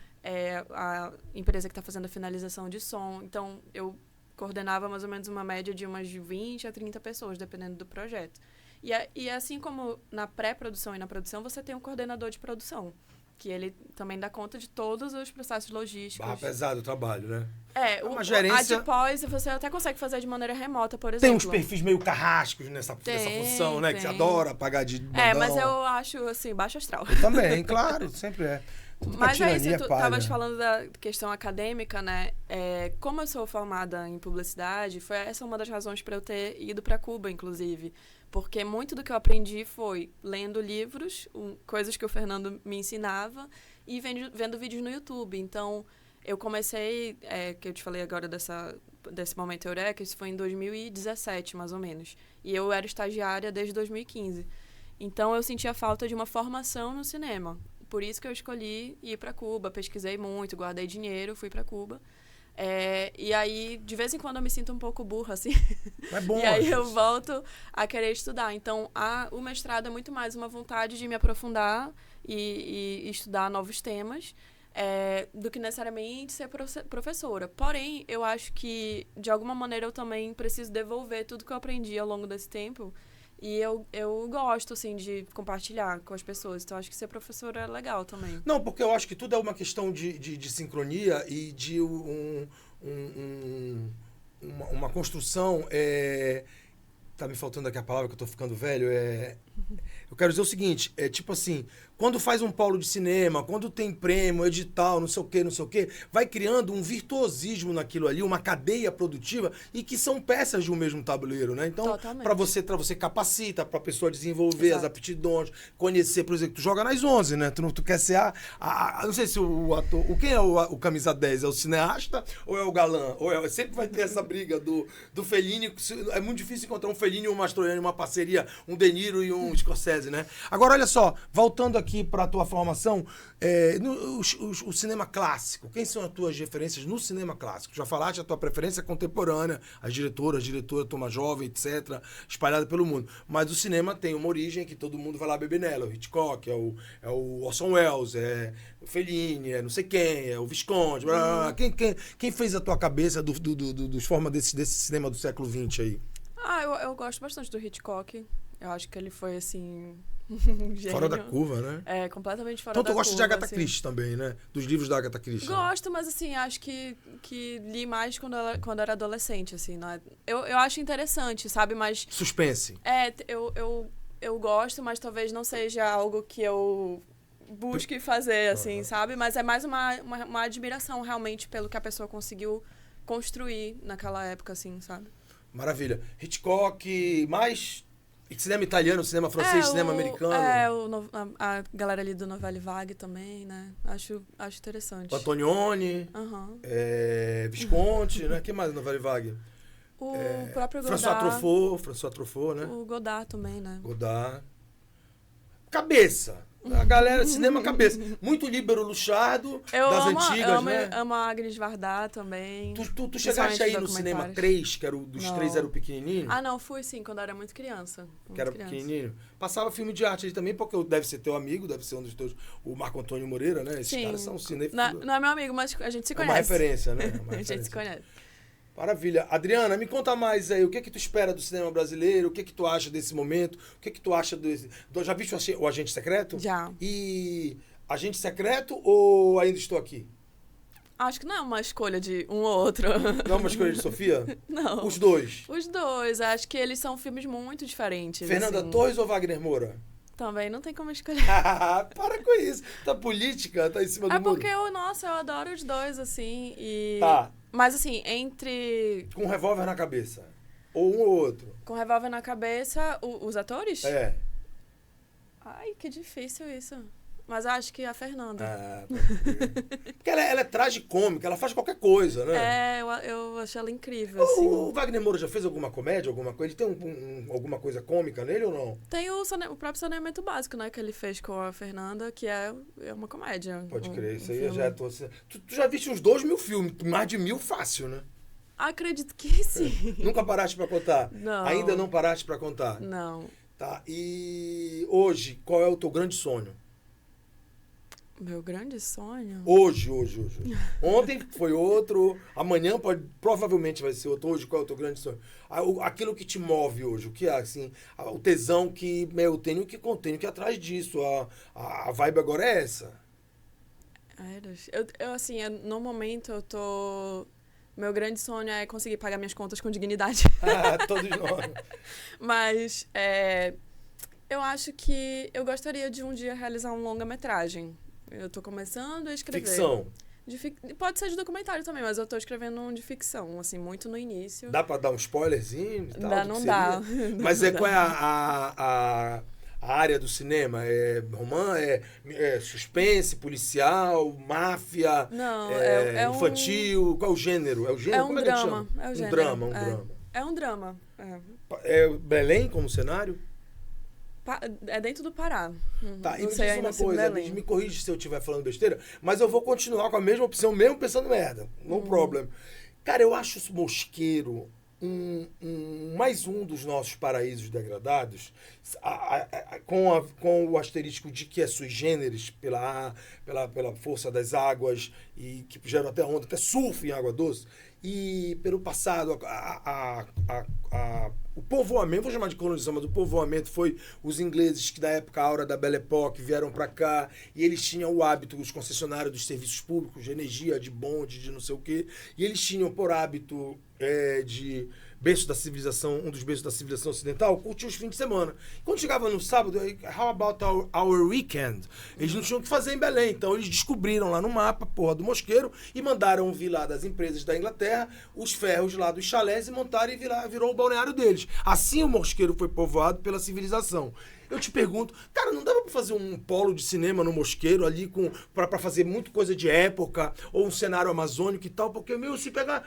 S3: a empresa que está fazendo a finalização de som. Então, eu coordenava mais ou menos uma média de umas 20 a 30 pessoas, dependendo do projeto. E assim como na pré-produção e na produção, você tem um coordenador de produção, que ele também dá conta de todos os processos logísticos.
S2: Barra pesado o trabalho, né?
S3: Uma
S2: gerência...
S3: a de pós você até consegue fazer de maneira remota, por
S2: Tem
S3: exemplo.
S2: uns perfis meio carrascos nessa função, né? Que você adora pagar de bandão.
S3: Mas eu acho, assim, baixo astral.
S2: Eu também, claro, sempre é.
S3: Mas é isso, tu estavas falando da questão acadêmica, né? Como eu sou formada em publicidade, essa uma das razões para eu ter ido para Cuba, inclusive. Porque muito do que eu aprendi foi lendo livros, coisas que o Fernando me ensinava, e vendo vídeos no YouTube. Então, eu comecei, que eu te falei agora desse momento Eureka, isso foi em 2017, mais ou menos. E eu era estagiária desde 2015. Então, eu sentia falta de uma formação no cinema. Por isso que eu escolhi ir para Cuba, pesquisei muito, guardei dinheiro, fui para Cuba. E aí, de vez em quando, eu me sinto um pouco burra, assim.
S2: É bom,
S3: e aí eu volto a querer estudar. Então, o mestrado é muito mais uma vontade de me aprofundar e estudar novos temas, do que necessariamente ser professora. Porém, eu acho que, de alguma maneira, eu também preciso devolver tudo que eu aprendi ao longo desse tempo. E eu gosto, assim, de compartilhar com as pessoas. Então, acho que ser professora é legal também.
S2: Não, porque eu acho que tudo é uma questão de sincronia e de uma construção. Tá me faltando aqui a palavra que eu tô ficando velho. Eu quero dizer o seguinte, tipo assim, quando faz um polo de cinema, quando tem prêmio, edital, não sei o quê, vai criando um virtuosismo naquilo ali, uma cadeia produtiva, e que são peças de um mesmo tabuleiro, né? Então, para você capacita, pra pessoa desenvolver as aptidões, conhecer, por exemplo, tu joga nas 11, né? Tu quer ser não sei se o ator... Quem é o camisa 10? É o cineasta ou é o galã? Sempre vai ter essa briga do Fellini. É muito difícil encontrar um Fellini e um Mastroianni, uma parceria, um De Niro e um Scorsese, né? Agora, olha só, voltando aqui para a tua formação, o cinema clássico, quem são as tuas referências no cinema clássico? Já falaste a tua preferência contemporânea, as diretoras, turma jovem, etc., espalhada pelo mundo. Mas o cinema tem uma origem que todo mundo vai lá beber nela. O Hitchcock, é o Orson Welles, é o Fellini, é não sei quem, é o Visconde. Quem fez a tua cabeça dos formas desse cinema do século XX aí?
S3: Eu gosto bastante do Hitchcock. Eu acho que ele foi, assim... gênio.
S2: Fora da curva, né?
S3: Completamente fora
S2: então,
S3: da curva.
S2: Então tu gosta de Agatha
S3: assim.
S2: Christie também, né? Dos livros da Agatha Christie.
S3: Gosto, mas assim, acho que li mais quando era adolescente, assim. Não é? Eu acho interessante, sabe? Mas...
S2: Suspense.
S3: Eu gosto, mas talvez não seja algo que eu busque fazer, assim, sabe? Mas é mais uma admiração, realmente, pelo que a pessoa conseguiu construir naquela época, assim, sabe?
S2: Maravilha. Hitchcock, mais... Cinema italiano, cinema francês, cinema americano.
S3: A galera ali do Novelle Vague também, né? Acho interessante.
S2: O Antonioni, Visconti, né? Quem mais no Novelle Vague?
S3: O próprio Godard.
S2: François Truffaut, né?
S3: O Godard também, né?
S2: Godard. Cabeça. A galera, cinema cabeça. Muito Líbero Luchardo, das antigas, né?
S3: Eu amo a Agnes Varda também.
S2: Tu chegaste aí no cinema 3, que era dos 3 era o pequenininho?
S3: Não, fui sim, quando eu era muito criança.
S2: Pequenininho. Passava filme de arte aí também, porque deve ser teu amigo, deve ser um dos teus... O Marco Antônio Moreira, né? Esses caras são cinéfilos.
S3: Não é meu amigo, mas a gente se conhece.
S2: É uma referência, né?
S3: A gente se conhece.
S2: Maravilha. Adriana, me conta mais aí, o que é que tu espera do cinema brasileiro? O que é que tu acha desse momento? O que é que tu acha já viste o Agente Secreto?
S3: Já.
S2: E Agente Secreto ou Ainda Estou Aqui?
S3: Acho que não é uma escolha de um ou outro.
S2: Não é uma escolha de Sofia?
S3: Não.
S2: Os dois?
S3: Os dois. Acho que eles são filmes muito diferentes.
S2: Fernanda
S3: assim.
S2: Torres ou Wagner Moura?
S3: Também não tem como escolher.
S2: Para com isso. Tá política, tá em cima do muro.
S3: Porque eu adoro os dois, assim.
S2: Tá.
S3: Mas assim, entre...
S2: Com um revólver na cabeça. Ou um ou outro?
S3: Com revólver na cabeça, os atores?
S2: É.
S3: Ai, que difícil isso. Mas eu acho que a Fernanda.
S2: Ah, porque ela é tragicômica, ela faz qualquer coisa, né?
S3: Eu acho ela incrível, assim.
S2: O Wagner Moura já fez alguma comédia, alguma coisa? Ele tem alguma coisa cômica nele ou não?
S3: Tem o próprio Saneamento Básico, né? Que ele fez com a Fernanda, que é uma comédia.
S2: Pode crer, isso aí
S3: filme.
S2: eu já tô... Tu já viste uns 2.000 filmes, mais de 1.000 fácil, né?
S3: Acredito que sim.
S2: Nunca paraste pra contar?
S3: Não.
S2: Ainda não paraste pra contar?
S3: Não.
S2: Tá, e hoje, qual é o teu grande sonho?
S3: Meu grande sonho?
S2: Hoje. Ontem foi outro, amanhã provavelmente vai ser outro. Hoje, qual é o teu grande sonho? Aquilo que te move hoje, o que é, assim, o tesão que eu tenho que ir atrás disso. A vibe agora é essa.
S3: No momento, eu tô... Meu grande sonho é conseguir pagar minhas contas com dignidade.
S2: Todos nós.
S3: Mas eu acho que eu gostaria de um dia realizar um longa-metragem. Eu tô começando a escrever.
S2: Ficção.
S3: Pode ser de documentário também, mas eu tô escrevendo um de ficção, assim, muito no início.
S2: Dá pra dar um spoilerzinho e tal?
S3: Não dá.
S2: Mas qual é a área do cinema? É romance, é suspense, policial, máfia?
S3: Não,
S2: infantil? Qual é o gênero? É o gênero?
S3: Como drama.
S2: É o gênero.
S3: Drama.
S2: Um drama.
S3: É um drama.
S2: É Belém como cenário?
S3: É dentro do Pará.
S2: Tá, e
S3: não
S2: me
S3: sei
S2: diz
S3: ainda
S2: uma
S3: se
S2: coisa,
S3: Belém.
S2: me corrige se eu estiver falando besteira, mas eu vou continuar com a mesma opção, mesmo pensando merda. No problem. Cara, eu acho o Mosqueiro mais um dos nossos paraísos degradados, com o asterisco de que é sui generis pela força das águas, e que geram até onda, até surf em água doce, e pelo passado, o povoamento, vou chamar de colonização, mas o povoamento foi os ingleses que da época aura da Belle Époque vieram para cá, e eles tinham o hábito, os concessionários dos serviços públicos, de energia, de bonde, de não sei o quê, e eles tinham por hábito de berço da civilização, um dos berços da civilização ocidental, curtir os fins de semana. Quando chegava no sábado, how about our weekend? Eles não tinham o que fazer em Belém, então eles descobriram lá no mapa, porra do Mosqueiro, e mandaram vir lá das empresas da Inglaterra os ferros lá dos chalés e montaram e virou o balneário deles. Assim o Mosqueiro foi povoado pela civilização. Eu te pergunto, cara, não dava pra fazer um polo de cinema no Mosqueiro ali pra fazer muita coisa de época, ou um cenário amazônico e tal, porque, se pegar...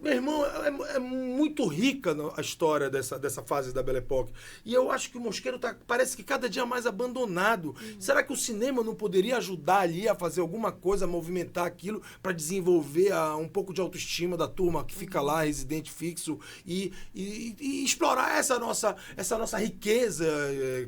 S2: meu irmão, é muito rica a história dessa fase da Belle Époque. E eu acho que o Mosqueiro parece que cada dia mais abandonado. Será que o cinema não poderia ajudar ali a fazer alguma coisa, a movimentar aquilo, pra desenvolver um pouco de autoestima da turma que fica lá, residente fixo, e explorar essa nossa riqueza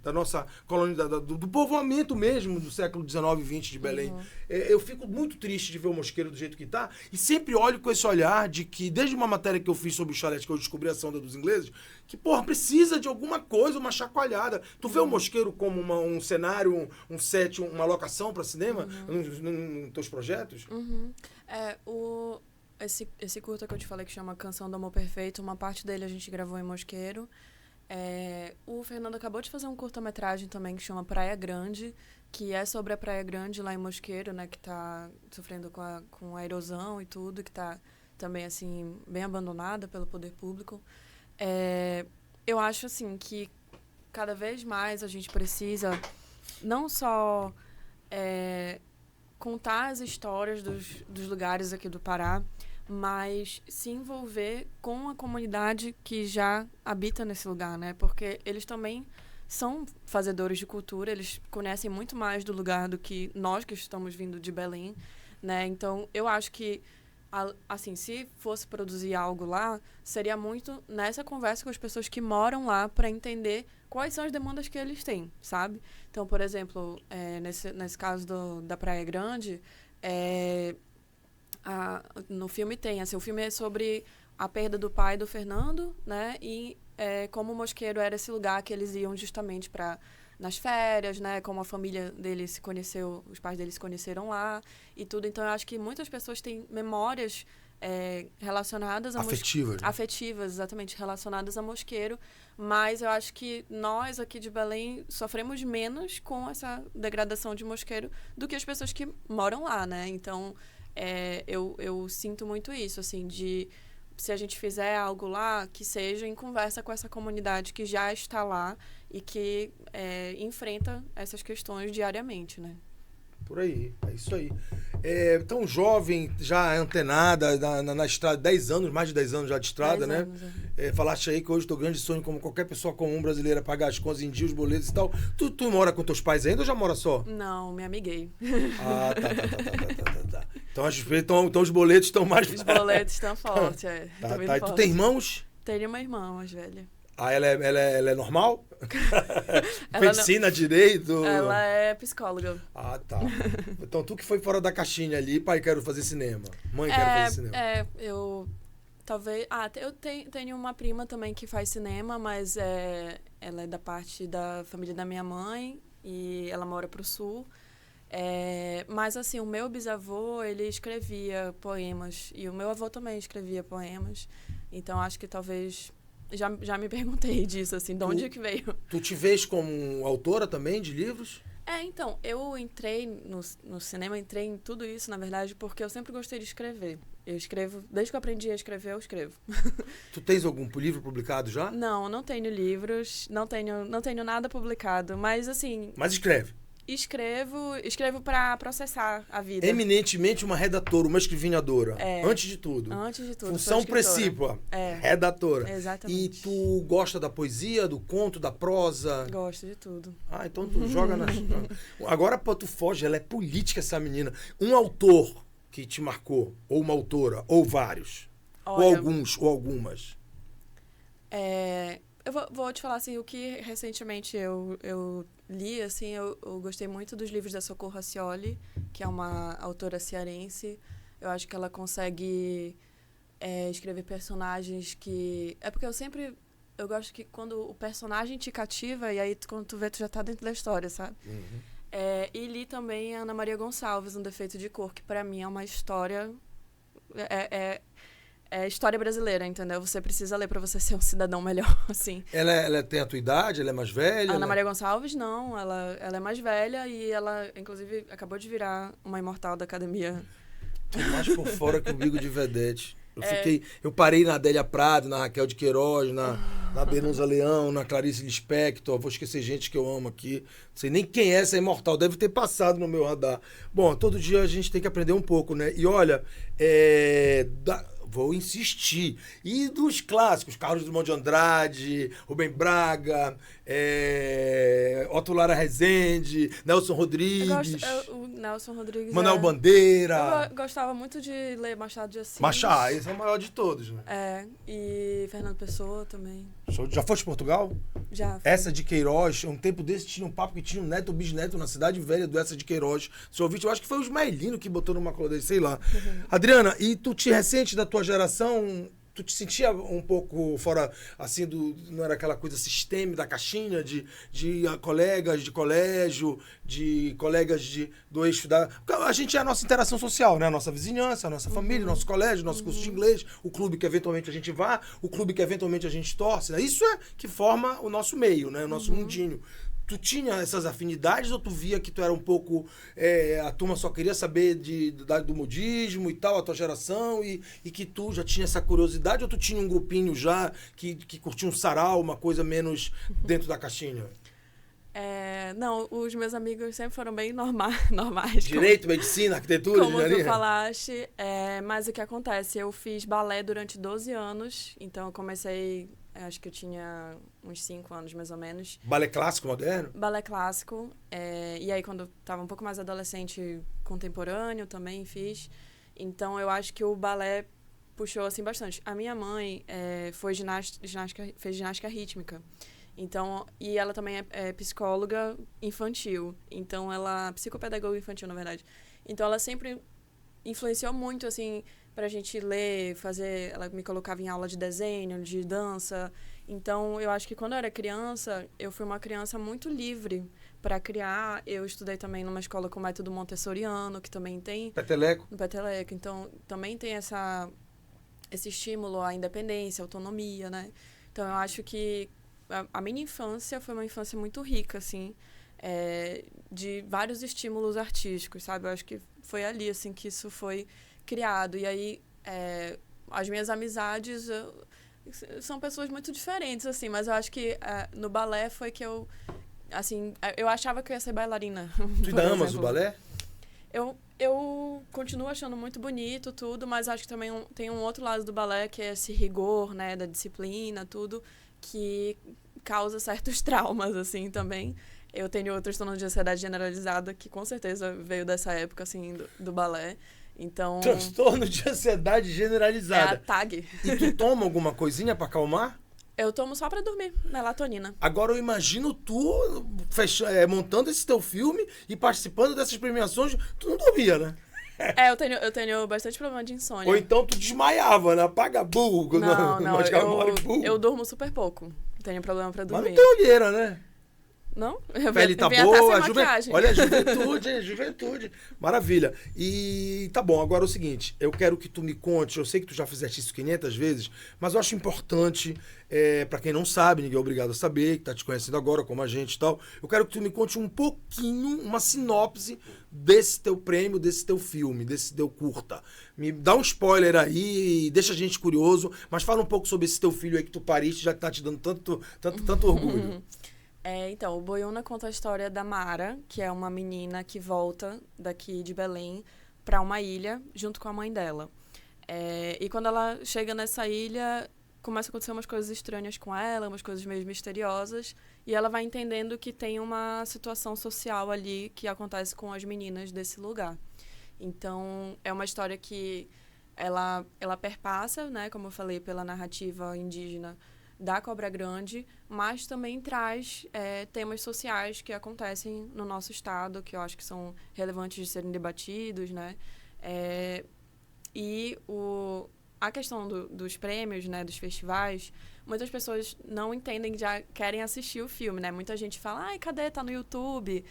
S2: da nossa colônia, do povoamento mesmo do século XIX e XX de Belém. Eu fico muito triste de ver o Mosqueiro do jeito que está, e sempre olho com esse olhar de que, desde uma matéria que eu fiz sobre o chalé, que eu descobri a sonda dos ingleses, que, porra, precisa de alguma coisa, uma chacoalhada. Tu vê o Mosqueiro como um cenário, um set, uma locação para cinema nos teus projetos?
S3: Esse curta que eu te falei que chama Canção do Amor Perfeito, uma parte dele a gente gravou em Mosqueiro. O Fernando acabou de fazer um curta-metragem também que chama Praia Grande, que é sobre a Praia Grande lá em Mosqueiro, né, que tá sofrendo com a erosão e tudo, que tá também, assim, bem abandonada pelo poder público. Eu acho, assim, que cada vez mais a gente precisa não só contar as histórias dos lugares aqui do Pará, mas se envolver com a comunidade que já habita nesse lugar, né? Porque eles também são fazedores de cultura, eles conhecem muito mais do lugar do que nós que estamos vindo de Belém, né? Então, eu acho que, assim, se fosse produzir algo lá, seria muito nessa conversa com as pessoas que moram lá para entender quais são as demandas que eles têm, sabe? Então, por exemplo, nesse caso da Praia Grande, no filme tem, assim, o filme é sobre a perda do pai do Fernando, né, e como o Mosqueiro era esse lugar que eles iam justamente nas férias, né, como a família dele se conheceu, os pais dele se conheceram lá e tudo. Então, eu acho que muitas pessoas têm memórias relacionadas a afetivas, exatamente, relacionadas a Mosqueiro, mas eu acho que nós aqui de Belém sofremos menos com essa degradação de Mosqueiro do que as pessoas que moram lá, né? Então, eu sinto muito isso, assim, de se a gente fizer algo lá, que seja em conversa com essa comunidade que já está lá e que enfrenta essas questões diariamente, né?
S2: Por aí, é isso aí. Tão jovem, já antenada na estrada, 10 anos, mais de 10 anos já de estrada,
S3: 10
S2: né?
S3: anos,
S2: Falaste aí que hoje teu grande sonho, como qualquer pessoa comum brasileira, pagar as contas em dia, os boletos e tal. Tu mora com teus pais ainda ou já mora só?
S3: Não, me amiguei.
S2: Ah, tá. Então os boletos estão mais...
S3: Os boletos estão fortes,
S2: Tá. E tu
S3: forte.
S2: tem irmãos?
S3: Tenho uma irmã mais velha.
S2: Ah, ela é normal?
S3: Ela
S2: Medicina, direito?
S3: Ela é psicóloga.
S2: Ah, tá. Então tu que foi fora da caixinha ali, pai, quero fazer cinema. Mãe, quero fazer cinema.
S3: Eu... Talvez... eu tenho uma prima também que faz cinema, mas ela é da parte da família da minha mãe e ela mora pro sul. Mas, assim, o meu bisavô, ele escrevia poemas e o meu avô também escrevia poemas. Então, acho que talvez... Já me perguntei disso, assim, de onde que veio.
S2: Tu te vês como autora também de livros?
S3: Então, eu entrei no cinema, entrei em tudo isso, na verdade, porque eu sempre gostei de escrever. Eu escrevo, desde que eu aprendi a escrever, eu escrevo.
S2: Tu tens algum livro publicado já?
S3: Não tenho livros, não tenho nada publicado, mas assim...
S2: Mas escreve.
S3: Escrevo para processar a vida.
S2: Eminentemente uma redatora, uma escrivinhadora. Antes de tudo. Função precípua. Redatora.
S3: Exatamente.
S2: E tu gosta da poesia, do conto, da prosa?
S3: Gosto de tudo.
S2: Ah, então tu joga na... Agora, pô, tu foge, ela é política, essa menina. Um autor que te marcou, ou uma autora, ou vários.
S3: Olha,
S2: ou alguns, ou algumas.
S3: Eu vou te falar assim, o que recentemente eu li, assim, eu gostei muito dos livros da Socorro Racioli, que é uma autora cearense. Eu acho que ela consegue escrever personagens que... porque eu gosto que quando o personagem te cativa, e aí quando tu vê, tu já tá dentro da história, sabe?
S2: Uhum.
S3: E li também a Ana Maria Gonçalves, Um Defeito de Cor, que pra mim é uma história... É história brasileira, entendeu? Você precisa ler pra você ser um cidadão melhor, assim.
S2: Ela tem a tua idade? Ela é mais velha?
S3: A Ana Maria Gonçalves, não. Ela é mais velha e ela, inclusive, acabou de virar uma imortal da academia.
S2: Tô mais por fora que o Bigo de Vedete. Eu parei na Adélia Prado, na Raquel de Queiroz, na Benusa Leão, na Clarice Lispector. Vou esquecer gente que eu amo aqui. Não sei nem quem é essa imortal. Deve ter passado no meu radar. Bom, todo dia a gente tem que aprender um pouco, né? E olha, vou insistir. E dos clássicos, Carlos Drummond de Andrade, Rubem Braga, Otto Lara Rezende, Nelson Rodrigues.
S3: O Nelson Rodrigues.
S2: Manuel Bandeira.
S3: Eu gostava muito de ler Machado de Assis.
S2: Esse é o maior de todos, né?
S3: E Fernando Pessoa também.
S2: Já foste em Portugal?
S3: Já.
S2: Essa de Queiroz, um tempo desse tinha um papo que tinha um neto ou bisneto na cidade velha do Essa de Queiroz. Se ouvinte, eu acho que foi o Ismaelino que botou numa coisa dele, sei lá. Adriana, e tu te ressente da tua geração, tu te sentia um pouco fora, assim, não era aquela coisa sistêmica da caixinha, de colegas de colégio, de colegas do eixo da... A gente é a nossa interação social, né? A nossa vizinhança, a nossa família, nosso colégio, nosso curso de inglês, o clube que eventualmente a gente vá, o clube que eventualmente a gente torce, né? Isso é que forma o nosso meio, né? O nosso mundinho. Tu tinha essas afinidades ou tu via que tu era um pouco... a turma só queria saber do modismo e tal, a tua geração, e que tu já tinha essa curiosidade, ou tu tinha um grupinho já que curtia um sarau, uma coisa menos dentro da caixinha?
S3: Não, os meus amigos sempre foram bem normais.
S2: Direito, medicina, arquitetura,
S3: como
S2: engenharia?
S3: tu falaste, mas o que acontece? Eu fiz balé durante 12 anos, então eu comecei... Acho que eu tinha uns 5 anos, mais ou menos.
S2: Balé clássico, moderno?
S3: Balé clássico. E aí, quando eu estava um pouco mais adolescente, contemporâneo também fiz. Então, eu acho que o balé puxou, assim, bastante. A minha mãe fez ginástica rítmica. Então, e ela também é psicóloga infantil. Então, psicopedagoga infantil, na verdade. Então, ela sempre influenciou muito, assim... pra gente ler, fazer... Ela me colocava em aula de desenho, de dança. Então, eu acho que quando eu era criança, eu fui uma criança muito livre para criar. Eu estudei também numa escola com método montessoriano, que também tem...
S2: Peteleco.
S3: No Peteleco. Então, também tem esse estímulo à independência, à autonomia, né? Então, eu acho que a minha infância foi uma infância muito rica, assim, de vários estímulos artísticos, sabe? Eu acho que foi ali, assim, que isso foi... criado. E aí, as minhas amizades são pessoas muito diferentes, assim, mas eu acho que no balé foi que eu, assim, eu achava que eu ia ser bailarina.
S2: Tu ainda amas o balé?
S3: Eu continuo achando muito bonito tudo, mas acho que também tem um outro lado do balé, que é esse rigor, né, da disciplina, tudo, que causa certos traumas, assim, também. Eu tenho outro transtorno de ansiedade generalizada, que com certeza veio dessa época, assim, do balé. Então...
S2: Transtorno de ansiedade
S3: É a
S2: generalizada.
S3: TAG.
S2: E tu toma alguma coisinha pra acalmar?
S3: Eu tomo só pra dormir, melatonina.
S2: Agora eu imagino tu montando esse teu filme e participando dessas premiações, tu não dormia, né?
S3: Eu tenho bastante problema de insônia.
S2: Ou então tu desmaiava, né? Apaga burro.
S3: Não, eu durmo super pouco. Tenho problema pra
S2: Mas
S3: dormir.
S2: não tem olheira, né?
S3: Não?
S2: Pele tá
S3: Vem até
S2: boa,
S3: sem maquiagem.
S2: olha a juventude, hein? Juventude. Maravilha. E tá bom, agora é o seguinte, eu quero que tu me conte, eu sei que tu já fizeste isso 500 vezes, mas eu acho importante, pra quem não sabe, ninguém é obrigado a saber, que tá te conhecendo agora, como a gente e tal, eu quero que tu me conte um pouquinho, uma sinopse desse teu prêmio, desse teu filme, desse teu curta. Me dá um spoiler aí, deixa a gente curioso, mas fala um pouco sobre esse teu filho aí que tu pariste, já que tá te dando tanto orgulho.
S3: Então, o Boiúna conta a história da Mara, que é uma menina que volta daqui de Belém para uma ilha junto com a mãe dela. E quando ela chega nessa ilha, começa a acontecer umas coisas estranhas com ela, umas coisas meio misteriosas, e ela vai entendendo que tem uma situação social ali que acontece com as meninas desse lugar. Então, é uma história que ela perpassa, né, como eu falei, pela narrativa indígena da Cobra Grande, mas também traz temas sociais que acontecem no nosso estado, que eu acho que são relevantes de serem debatidos, né? E a questão dos prêmios, né, dos festivais, muitas pessoas não entendem, já querem assistir o filme, né? Muita gente fala, ai, cadê? Tá no YouTube.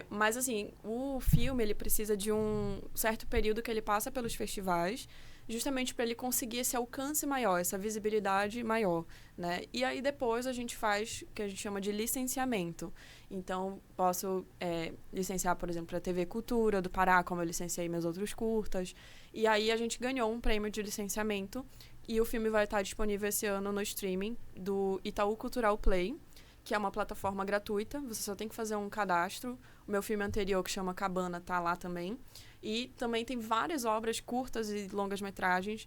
S3: Mas, assim, o filme, ele precisa de um certo período que ele passa pelos festivais, justamente para ele conseguir esse alcance maior, essa visibilidade maior, né? E aí depois a gente faz o que a gente chama de licenciamento. Então, posso licenciar, por exemplo, a TV Cultura do Pará, como eu licenciei meus outros curtas. E aí a gente ganhou um prêmio de licenciamento e o filme vai estar disponível esse ano no streaming do Itaú Cultural Play, que é uma plataforma gratuita. Você só tem que fazer um cadastro. O meu filme anterior, que chama Cabana, tá lá também. E também tem várias obras curtas e longas-metragens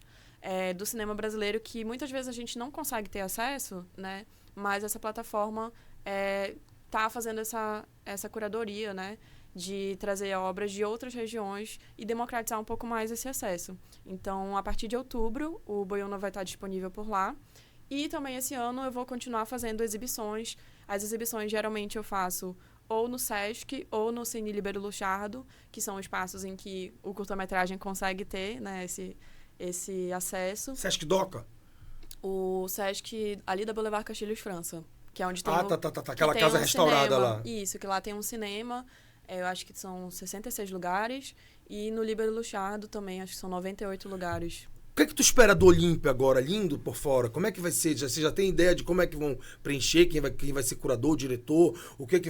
S3: do cinema brasileiro que muitas vezes a gente não consegue ter acesso, né? Mas essa plataforma tá fazendo essa curadoria, né? De trazer obras de outras regiões e democratizar um pouco mais esse acesso. Então, a partir de outubro, o Boiúna vai estar disponível por lá. E também esse ano eu vou continuar fazendo exibições. As exibições, geralmente, eu faço ou no Sesc ou no Cine Líbero Luchardo, que são espaços em que o curta-metragem consegue ter, né, esse acesso.
S2: Sesc Doca?
S3: O Sesc ali da Boulevard Castilhos França, que é onde tem
S2: aquela casa restaurada lá.
S3: Isso, que lá tem um cinema, eu acho que são 66 lugares, e no Líbero Luchardo também, acho que são 98 lugares.
S2: O que tu espera do Olímpia agora, lindo por fora? Como é que vai ser? Você já tem ideia de como é que vão preencher, quem vai ser curador, diretor, o que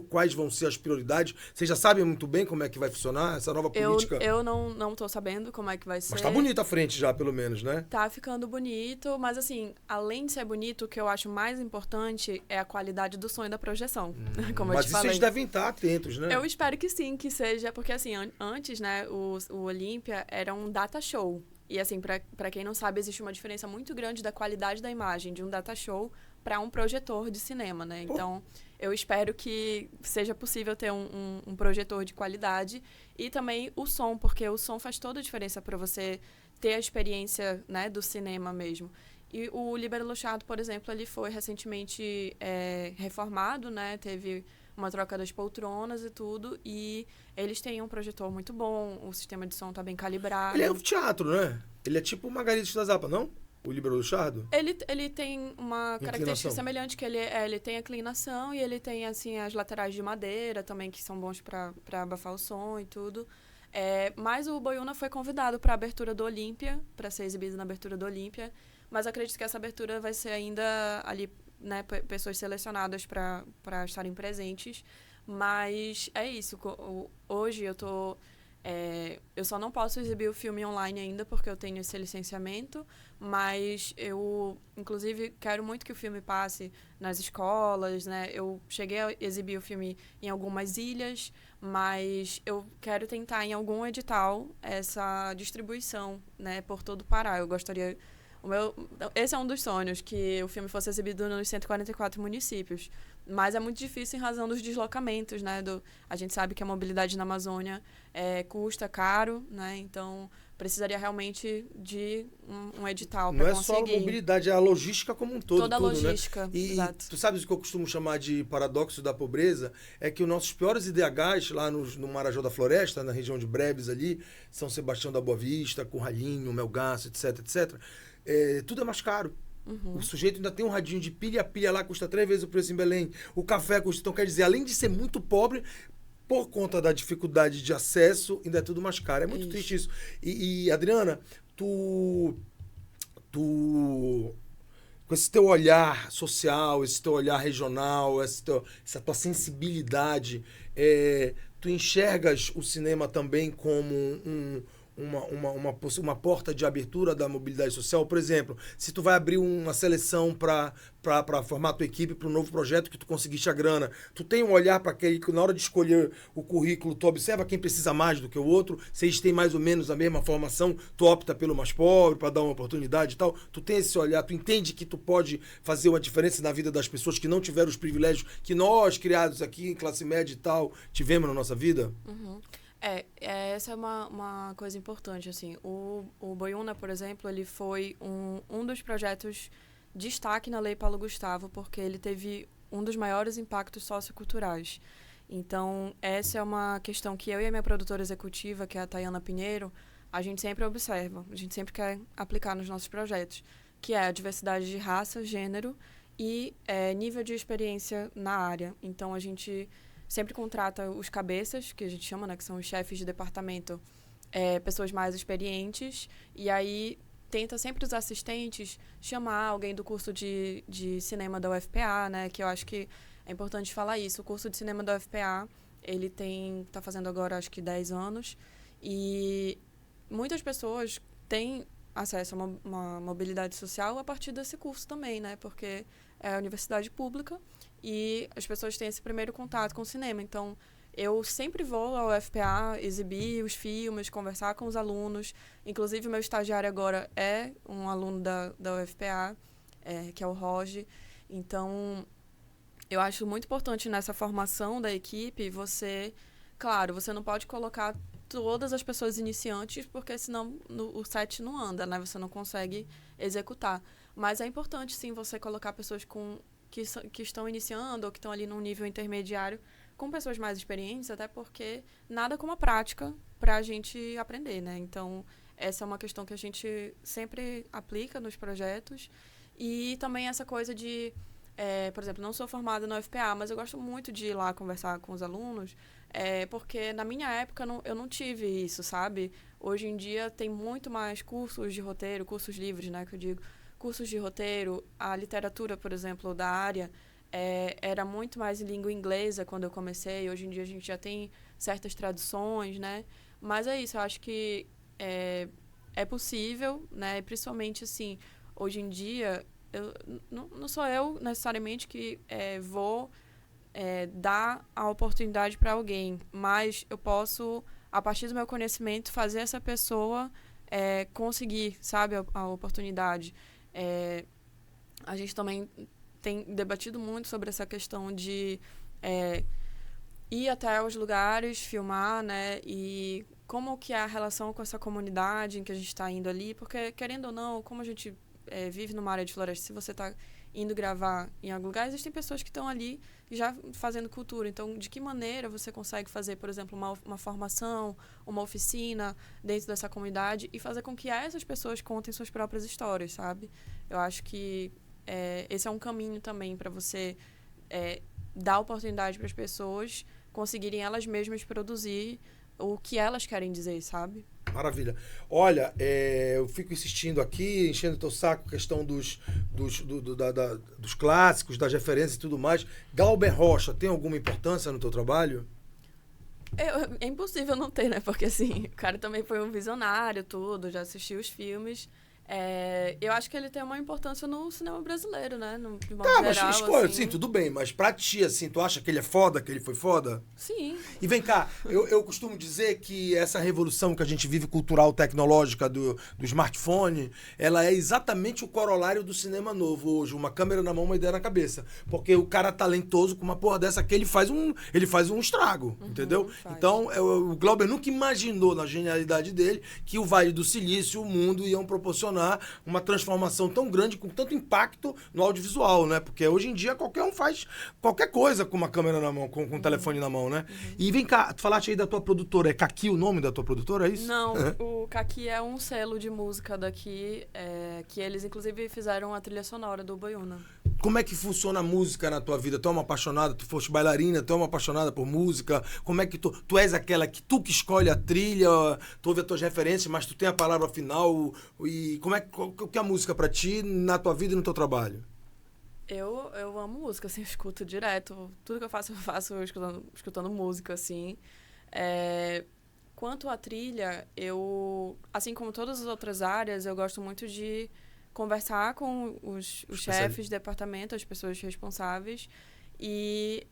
S2: quais vão ser as prioridades? Vocês já sabem muito bem como é que vai funcionar essa nova política?
S3: Eu não tô sabendo como é que vai ser.
S2: Mas tá bonita a frente já, pelo menos, né?
S3: Tá ficando bonito, mas assim, além de ser bonito, o que eu acho mais importante é a qualidade do som e da projeção, como eu te falei.
S2: Mas vocês devem estar atentos, né?
S3: Eu espero que sim, que seja, porque assim, antes, né, o Olímpia era um data show. E assim, pra quem não sabe, existe uma diferença muito grande da qualidade da imagem de um data show para um projetor de cinema, né? Então, eu espero que seja possível ter um projetor de qualidade e também o som, porque o som faz toda a diferença para você ter a experiência, né, do cinema mesmo. E o Líbero Luchardo, por exemplo, ele foi recentemente reformado, né? Teve uma troca das poltronas e tudo, e eles têm um projetor muito bom, o sistema de som tá bem calibrado.
S2: Ele é um teatro, né? Ele é tipo o Margarida de Zapa, não? O Líbero Luchardo?
S3: Ele tem uma característica semelhante, que ele tem a inclinação e ele tem, assim, as laterais de madeira também, que são bons para abafar o som e tudo. Mas o Boiúna foi convidado para a abertura do Olímpia, para ser exibido na abertura do Olímpia, mas acredito que essa abertura vai ser ainda ali, né, pessoas selecionadas para estarem presentes. Mas é isso. Hoje eu tô Eu só não posso exibir o filme online ainda porque eu tenho esse licenciamento, mas eu, inclusive, quero muito que o filme passe nas escolas, né? Eu cheguei a exibir o filme em algumas ilhas, mas eu quero tentar em algum edital essa distribuição, né, por todo o Pará. Eu gostaria... Esse é um dos sonhos, que o filme fosse exibido nos 144 municípios. Mas é muito difícil em razão dos deslocamentos, né? A gente sabe que a mobilidade na Amazônia custa caro, né? Então, precisaria realmente de um edital para conseguir.
S2: Não é só a mobilidade, é a logística como um todo.
S3: Toda a
S2: tudo,
S3: logística,
S2: né? E
S3: exato.
S2: tu sabes o que eu costumo chamar de paradoxo da pobreza? É que os nossos piores IDHs, lá no Marajó da Floresta, na região de Breves ali, São Sebastião da Boa Vista, Curralinho, Melgaço, etc. Tudo é mais caro.
S3: Uhum.
S2: O sujeito ainda tem um radinho de pilha, a pilha lá custa 3 vezes o preço em Belém. O café custa... Então, quer dizer, além de ser muito pobre, por conta da dificuldade de acesso, ainda é tudo mais caro. É muito triste isso. E Adriana, tu com esse teu olhar social, esse teu olhar regional, essa tua sensibilidade, tu enxergas o cinema também como uma porta de abertura da mobilidade social? Por exemplo, se tu vai abrir uma seleção para formar tua equipe para um novo projeto que tu conseguiste a grana, tu tem um olhar para aquele que na hora de escolher o currículo, tu observa quem precisa mais do que o outro, se eles têm mais ou menos a mesma formação, tu opta pelo mais pobre para dar uma oportunidade e tal. Tu tem esse olhar, tu entende que tu pode fazer uma diferença na vida das pessoas que não tiveram os privilégios que nós, criados aqui em classe média e tal, tivemos na nossa vida?
S3: Uhum. Essa é uma coisa importante, assim. O Boiúna, por exemplo, ele foi um dos projetos destaque na Lei Paulo Gustavo, porque ele teve um dos maiores impactos socioculturais. Então, essa é uma questão que eu e a minha produtora executiva, que é a Tayana Pinheiro, a gente sempre observa, a gente sempre quer aplicar nos nossos projetos, que é a diversidade de raça, gênero e nível de experiência na área. Então, a gente sempre contrata os cabeças, que a gente chama, né, que são os chefes de departamento, pessoas mais experientes, e aí tenta sempre os assistentes chamar alguém do curso de cinema da UFPA, né, que eu acho que é importante falar isso. O curso de cinema da UFPA, ele tá fazendo agora, acho que 10 anos, e muitas pessoas têm acesso a uma mobilidade social a partir desse curso também, né, porque é a universidade pública, e as pessoas têm esse primeiro contato com o cinema. Então, eu sempre vou ao UFPA exibir os filmes, conversar com os alunos. Inclusive, o meu estagiário agora é um aluno da UFPA, que é o Roge. Então, eu acho muito importante nessa formação da equipe você não pode colocar todas as pessoas iniciantes, porque senão o set não anda, né? Você não consegue executar. Mas é importante, sim, você colocar pessoas que estão iniciando ou que estão ali num nível intermediário com pessoas mais experientes, até porque nada como a prática para a gente aprender, né? Então, essa é uma questão que a gente sempre aplica nos projetos. E também essa coisa de, por exemplo, não sou formada na UFPA, mas eu gosto muito de ir lá conversar com os alunos, porque na minha época eu não tive isso, sabe? Hoje em dia tem muito mais cursos de roteiro, cursos livres, né, que eu digo, cursos de roteiro. A literatura, por exemplo, da área, era muito mais em língua inglesa quando eu comecei. Hoje em dia a gente já tem certas traduções, né? Mas é isso, eu acho que é possível, né? Principalmente, assim, hoje em dia, não sou eu necessariamente que vou dar a oportunidade para alguém, mas eu posso, a partir do meu conhecimento, fazer essa pessoa conseguir, sabe, a oportunidade. A gente também tem debatido muito sobre essa questão de ir até os lugares, filmar, né? E como que é a relação com essa comunidade em que a gente está indo ali, porque, querendo ou não, como a gente vive numa área de floresta, se você está indo gravar em algum lugar, existem pessoas que estão ali já fazendo cultura. Então, de que maneira você consegue fazer, por exemplo, uma formação, uma oficina dentro dessa comunidade e fazer com que essas pessoas contem suas próprias histórias, sabe? Eu acho que esse é um caminho também para você dar oportunidade para as pessoas conseguirem elas mesmas produzir o que elas querem dizer, sabe?
S2: Maravilha. Olha, eu fico insistindo aqui, enchendo teu saco, questão dos clássicos, das referências e tudo mais. Glauber Rocha tem alguma importância no teu trabalho?
S3: É impossível não ter, né? Porque, assim, o cara também foi um visionário, tudo, já assistiu os filmes. Eu acho que ele tem uma importância no cinema brasileiro, né? De modo
S2: Tá, mas
S3: geral,
S2: escolhe,
S3: assim.
S2: sim, tudo bem, mas pra ti, assim, tu acha que ele é foda, que ele foi foda?
S3: Sim.
S2: E vem cá, eu costumo dizer que essa revolução que a gente vive cultural, tecnológica do smartphone, ela é exatamente o corolário do cinema novo hoje. Uma câmera na mão, uma ideia na cabeça. Porque o cara talentoso com uma porra dessa que ele faz um estrago, entendeu?
S3: faz.
S2: Então, o Glauber nunca imaginou, na genialidade dele, que o Vale do Silício, o mundo, iam proporcionar uma transformação tão grande, com tanto impacto no audiovisual, né? Porque hoje em dia qualquer um faz qualquer coisa com uma câmera na mão, com um telefone na mão, né? E vem cá, tu falaste aí da tua produtora, é Kaki o nome da tua produtora, é isso?
S3: Não, o Kaki é um selo de música daqui, que eles, inclusive, fizeram a trilha sonora do Boiuna.
S2: Como é que funciona a música na tua vida? Tu é uma apaixonada, tu foste bailarina, tu é uma apaixonada por música? Como é que tu és aquela que tu que escolhe a trilha, tu ouve as tuas referências, mas tu tem a palavra final? E qual que é a música pra ti na tua vida e no teu trabalho?
S3: Eu amo música, assim, eu escuto direto. Tudo que eu faço escutando música, assim. Quanto à trilha, assim como todas as outras áreas, eu gosto muito de conversar com os chefes de departamento, as pessoas responsáveis, e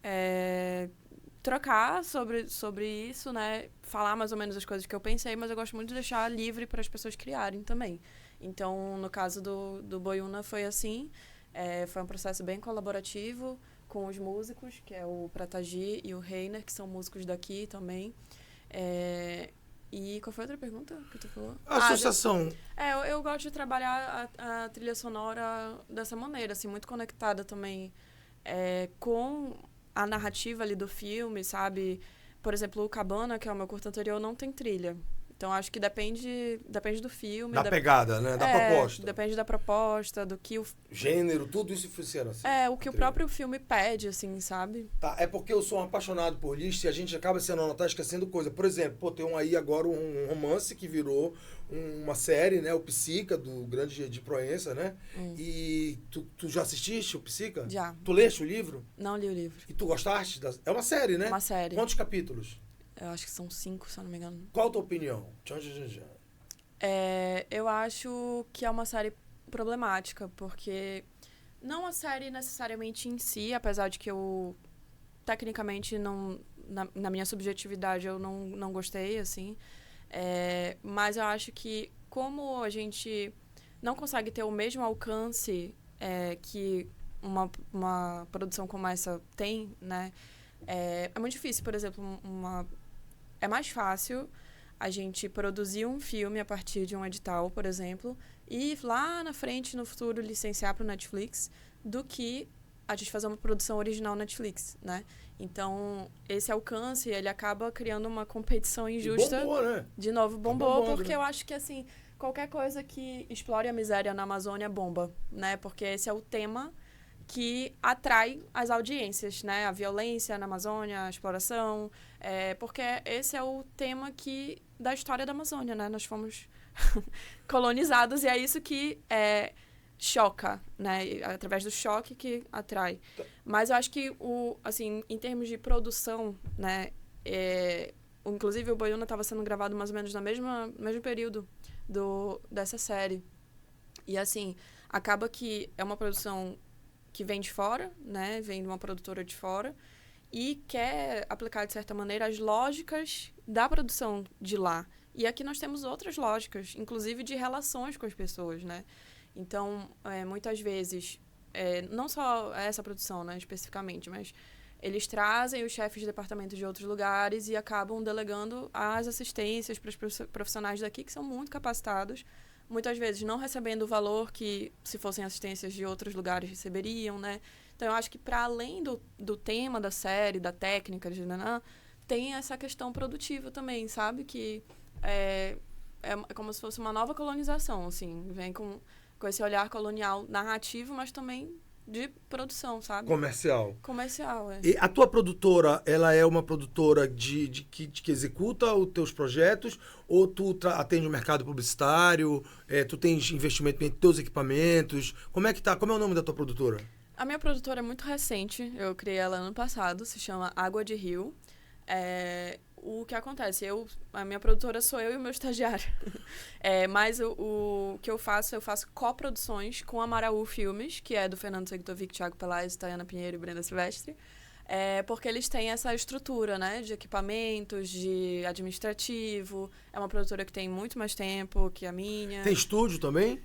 S3: trocar sobre isso, né? Falar mais ou menos as coisas que eu pensei, mas eu gosto muito de deixar livre para as pessoas criarem também. Então, no caso do Boiuna, foi assim. Foi um processo bem colaborativo com os músicos, que é o Pratagi e o Reiner, que são músicos daqui também. E qual foi a outra pergunta que tu falou?
S2: A associação.
S3: Eu gosto de trabalhar a trilha sonora dessa maneira, assim, muito conectada também com a narrativa ali do filme, sabe? Por exemplo, o Cabana, que é o meu curto anterior, não tem trilha. Então, acho que depende do filme.
S2: Da pegada, né? Da proposta.
S3: Depende da proposta, do que o...
S2: Gênero, tudo isso funciona assim.
S3: o que o próprio filme pede, assim, sabe?
S2: Tá, é porque eu sou um apaixonado por lista e a gente acaba sendo anotar esquecendo coisa. Por exemplo, tem aí agora um romance que virou uma série, né? O Psica, do Grande de Proença, né? E tu já assististe o Psica?
S3: Já.
S2: Tu leste o livro?
S3: Não li o livro.
S2: E tu gostaste? É uma série, né?
S3: Uma série.
S2: Quantos capítulos?
S3: Eu acho que são 5, se eu não me engano.
S2: Qual a tua opinião? Tchan.
S3: Eu acho que é uma série problemática, porque não a série necessariamente em si, apesar de que eu, tecnicamente, não, na minha subjetividade, eu não gostei, assim. Mas eu acho que, como a gente não consegue ter o mesmo alcance que uma produção como essa tem, né? É muito difícil, por exemplo, é mais fácil a gente produzir um filme a partir de um edital, por exemplo, e lá na frente, no futuro, licenciar para o Netflix, do que a gente fazer uma produção original Netflix, né? Então, esse alcance, ele acaba criando uma competição injusta.
S2: E bombou, né?
S3: De novo, bombou, porque
S2: né?
S3: eu acho que, assim, qualquer coisa que explore a miséria na Amazônia bomba, né? Porque esse é o tema que atrai as audiências, né? A violência na Amazônia, a exploração, porque esse é o tema da história da Amazônia, né? Nós fomos colonizados e é isso que choca, né? Através do choque que atrai. Mas eu acho que, assim, em termos de produção, né? Inclusive, o Boiuna estava sendo gravado mais ou menos no mesmo período dessa série. E, assim, acaba que é uma produção que vem de fora, né? Vem de uma produtora de fora e quer aplicar, de certa maneira, as lógicas da produção de lá. E aqui nós temos outras lógicas, inclusive de relações com as pessoas, né? Então, muitas vezes, não só essa produção, né, especificamente, mas eles trazem os chefes de departamento de outros lugares e acabam delegando as assistências para os profissionais daqui, que são muito capacitados, muitas vezes não recebendo o valor que, se fossem assistências de outros lugares, receberiam, né? Então, eu acho que, para além do tema da série, da técnica, tem essa questão produtiva também, sabe? Que é como se fosse uma nova colonização, assim. Vem com esse olhar colonial narrativo, mas também de produção, sabe?
S2: Comercial.
S3: Comercial,
S2: E a tua produtora, ela é uma produtora que executa os teus projetos ou tu atende o mercado publicitário, tu tens investimento em teus equipamentos? Como é que tá? Como é o nome da tua produtora?
S3: A minha produtora é muito recente, eu criei ela ano passado, se chama Água de Rio. o que acontece? A minha produtora sou eu e o meu estagiário. Mas o que eu faço coproduções com a Maraú Filmes, que é do Fernando Segtovic, Thiago Pelais, Tayana Pinheiro e Brenda Silvestre. Porque eles têm essa estrutura, né, de equipamentos, de administrativo. É uma produtora que tem muito mais tempo que a minha.
S2: Tem estúdio também?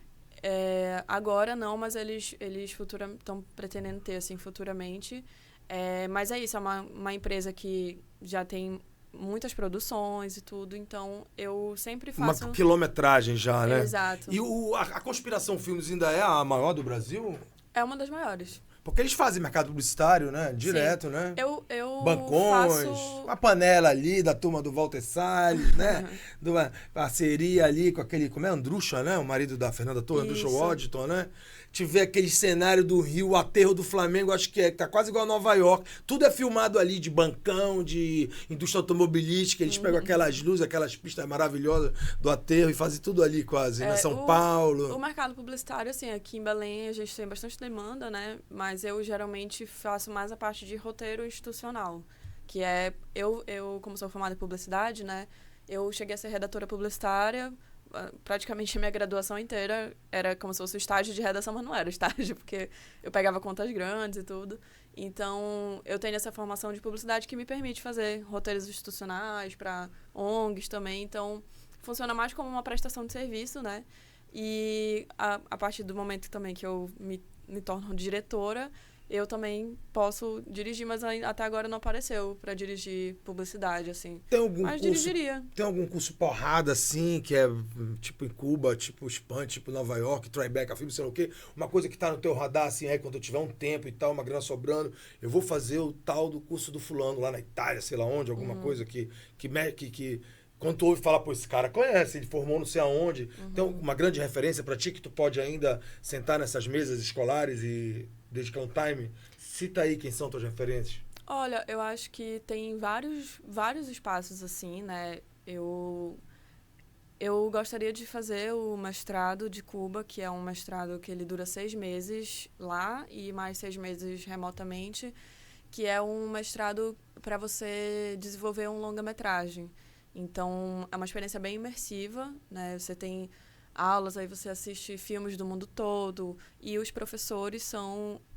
S3: Agora não, mas eles estão pretendendo ter, assim, futuramente. Mas é isso, é uma empresa que já tem muitas produções e tudo, então eu sempre faço...
S2: Uma quilometragem já, né?
S3: Exato.
S2: E a Conspiração Filmes ainda é a maior do Brasil?
S3: É uma das maiores.
S2: Porque eles fazem mercado publicitário, né? Direto,
S3: Sim.
S2: né?
S3: Eu
S2: Bancões,
S3: faço...
S2: a panela ali da turma do Walter Salles, né? De uma parceria ali com aquele, como é? Andrucha, né? O marido da Fernanda Torres, Andrucha Waddington, né? Tiver aquele cenário do Rio, o aterro do Flamengo, acho que tá quase igual a Nova York. Tudo é filmado ali de bancão, de indústria automobilística. Eles pegam aquelas luzes, aquelas pistas maravilhosas do aterro e fazem tudo ali quase, né? São Paulo.
S3: O mercado publicitário, assim, aqui em Belém a gente tem bastante demanda, né? Mas eu geralmente faço mais a parte de roteiro institucional. Que é, eu como sou formada em publicidade, né? Eu cheguei a ser redatora publicitária. Praticamente a minha graduação inteira era como se fosse o estágio de redação, mas não era estágio, porque eu pegava contas grandes e tudo. Então, eu tenho essa formação de publicidade que me permite fazer roteiros institucionais para ONGs também. Então, funciona mais como uma prestação de serviço, né? E a partir do momento também que eu me torno diretora, eu também posso dirigir, mas até agora não apareceu para dirigir publicidade, assim. Mas dirigiria.
S2: Tem algum curso porrada, assim, que é tipo em Cuba, tipo Espanha, tipo Nova York, Tribeca, filme, sei lá o quê? Uma coisa que tá no teu radar, assim, quando eu tiver um tempo e tal, uma grana sobrando, eu vou fazer o tal do curso do fulano lá na Itália, sei lá onde, alguma coisa que quando tu ouve falar, pô, esse cara conhece, ele formou não sei aonde. Tem uma grande referência para ti que tu pode ainda sentar nessas mesas escolares e dedicar um time? Cita aí quem são tuas referências.
S3: Olha, eu acho que tem vários espaços assim, né? Eu gostaria de fazer o mestrado de Cuba, que é um mestrado que ele dura 6 meses lá e mais 6 meses remotamente, que é um mestrado para você desenvolver um longa-metragem. Então, é uma experiência bem imersiva, né? Você tem aulas, aí você assiste filmes do mundo todo, e os professores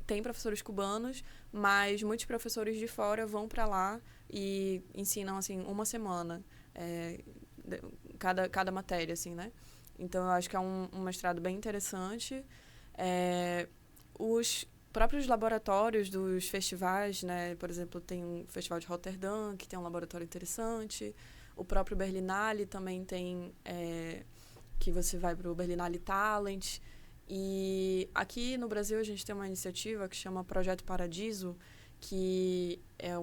S3: tem professores cubanos, mas muitos professores de fora vão para lá e ensinam, assim, uma semana, cada matéria, assim, né? Então, eu acho que é um mestrado bem interessante. Os próprios laboratórios dos festivais, né? Por exemplo, tem um festival de Roterdã, que tem um laboratório interessante. O próprio Berlinale também tem, que você vai para o Berlinale Talent. E aqui no Brasil a gente tem uma iniciativa que chama Projeto Paradiso, que é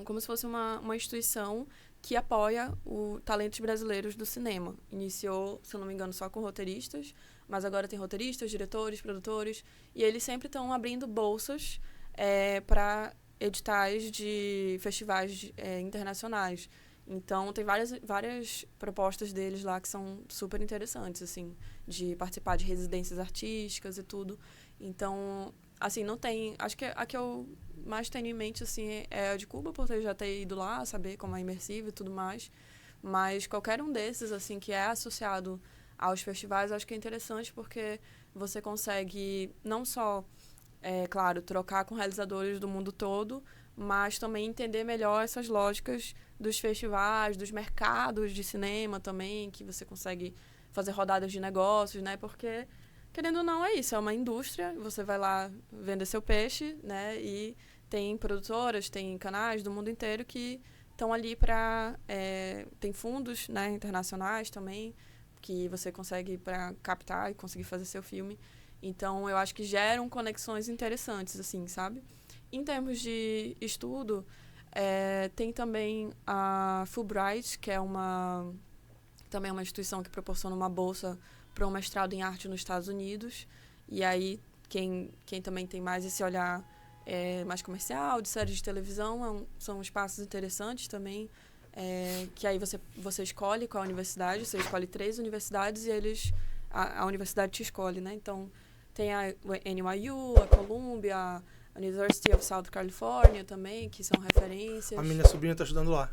S3: como se fosse uma instituição que apoia o talentos brasileiros do cinema. Iniciou, se eu não me engano, só com roteiristas, mas agora tem roteiristas, diretores, produtores, e eles sempre estão abrindo bolsas para editais de festivais internacionais. Então, tem várias propostas deles lá que são super interessantes, assim, de participar de residências artísticas e tudo. Então, assim, não tem... Acho que a que eu mais tenho em mente, assim, é a de Cuba, por eu já ter ido lá, saber como é imersivo e tudo mais. Mas qualquer um desses, assim, que é associado aos festivais, acho que é interessante porque você consegue não só... claro, trocar com realizadores do mundo todo, mas também entender melhor essas lógicas dos festivais, dos mercados de cinema também, que você consegue fazer rodadas de negócios, né? Porque, querendo ou não, é isso, é uma indústria, você vai lá vender seu peixe, né? E tem produtoras, tem canais do mundo inteiro que estão ali para... tem fundos, né, internacionais também, que você consegue para captar e conseguir fazer seu filme. Então, eu acho que geram conexões interessantes, assim, sabe? Em termos de estudo, tem também a Fulbright, que é também uma instituição que proporciona uma bolsa para um mestrado em arte nos Estados Unidos. E aí, quem também tem mais esse olhar mais comercial, de séries de televisão, são espaços interessantes também, que aí você escolhe qual universidade, você escolhe 3 universidades e a universidade te escolhe, né? Então, tem a NYU, a Columbia, University of South California também, que são referências.
S2: A minha sobrinha tá estudando lá.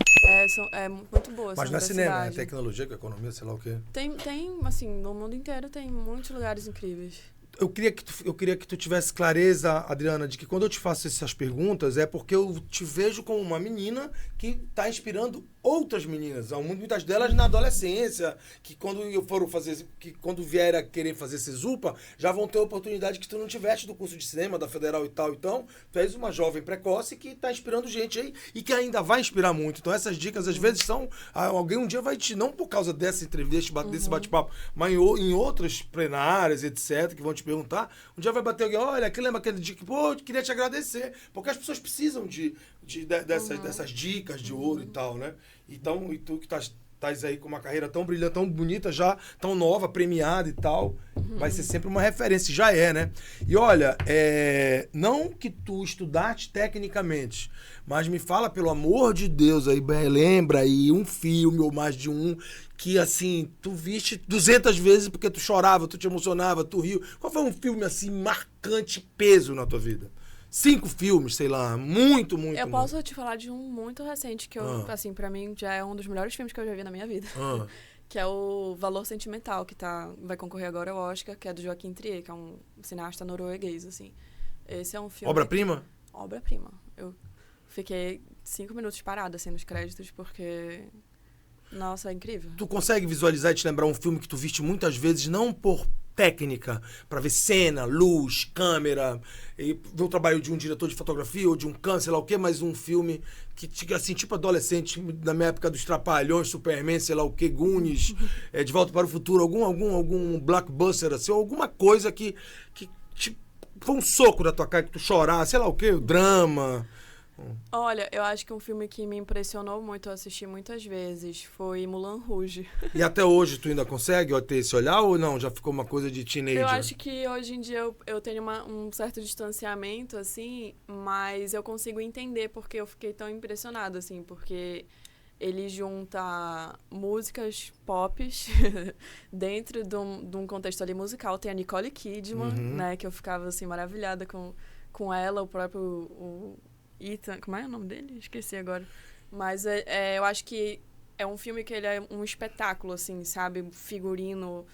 S3: É muito boa essa
S2: Mas não é cinema, é
S3: universidade.
S2: tecnologia, que é economia, sei lá o quê.
S3: Tem, assim, no mundo inteiro tem muitos lugares incríveis.
S2: Eu queria que tu tivesse clareza, Adriana, de que quando eu te faço essas perguntas é porque eu te vejo como uma menina que está inspirando outras meninas, muitas delas na adolescência, que quando vier a querer fazer Cesupa, já vão ter oportunidade que tu não tiveste do curso de cinema da Federal e tal. Então, tu és uma jovem precoce que está inspirando gente aí e que ainda vai inspirar muito. Então, essas dicas às vezes são alguém um dia vai te, não por causa dessa entrevista, desse bate-papo, mas em outras plenárias, etc, que vão te perguntar, um dia vai bater alguém, olha, lembra aquele dia que, pô, eu queria te agradecer, porque as pessoas precisam dessas dicas de ouro e tal, né? Então, e tu que estás aí com uma carreira tão brilhante, tão bonita, já tão nova, premiada e tal, vai ser sempre uma referência, já é, né? E olha, não que tu estudaste tecnicamente, mas me fala, pelo amor de Deus, aí, lembra aí um filme ou mais de um que, assim, tu viste 200 vezes porque tu chorava, tu te emocionava, tu riu. Qual foi um filme, assim, marcante, peso na tua vida? 5 filmes, sei lá, muito.
S3: Eu posso te falar de um muito recente, que eu, assim, pra mim já é um dos melhores filmes que eu já vi na minha vida. Que é o Valor Sentimental, que vai concorrer agora ao Oscar, que é do Joaquim Trier, que é um cineasta norueguês, assim. Esse é um filme...
S2: Obra-prima?
S3: Obra-prima. Eu fiquei 5 minutos parada, assim, nos créditos, porque... Nossa, é incrível.
S2: Tu consegue visualizar e te lembrar um filme que tu viste muitas vezes, não por técnica, pra ver cena, luz, câmera, e ver o trabalho de um diretor de fotografia ou de um câmera, sei lá o quê, mas um filme que, assim, tipo adolescente, na minha época dos Trapalhões, Superman, sei lá o quê, Goonies, De Volta para o Futuro, algum blockbuster, assim, alguma coisa que foi um soco da tua cara, que tu chorar, sei lá o quê, drama...
S3: Olha, eu acho que um filme que me impressionou muito, eu assisti muitas vezes, foi Moulin Rouge.
S2: E até hoje tu ainda consegue ter esse olhar ou não? Já ficou uma coisa de teenager?
S3: Eu acho que hoje em dia eu tenho um certo distanciamento, assim, mas eu consigo entender porque eu fiquei tão impressionada, assim, porque ele junta músicas pop dentro de um contexto ali musical. Tem a Nicole Kidman, né, que eu ficava, assim, maravilhada com ela, o próprio... Ethan, como é o nome dele? Esqueci agora. Mas eu acho que é um filme que ele é um espetáculo, assim, sabe? Figurino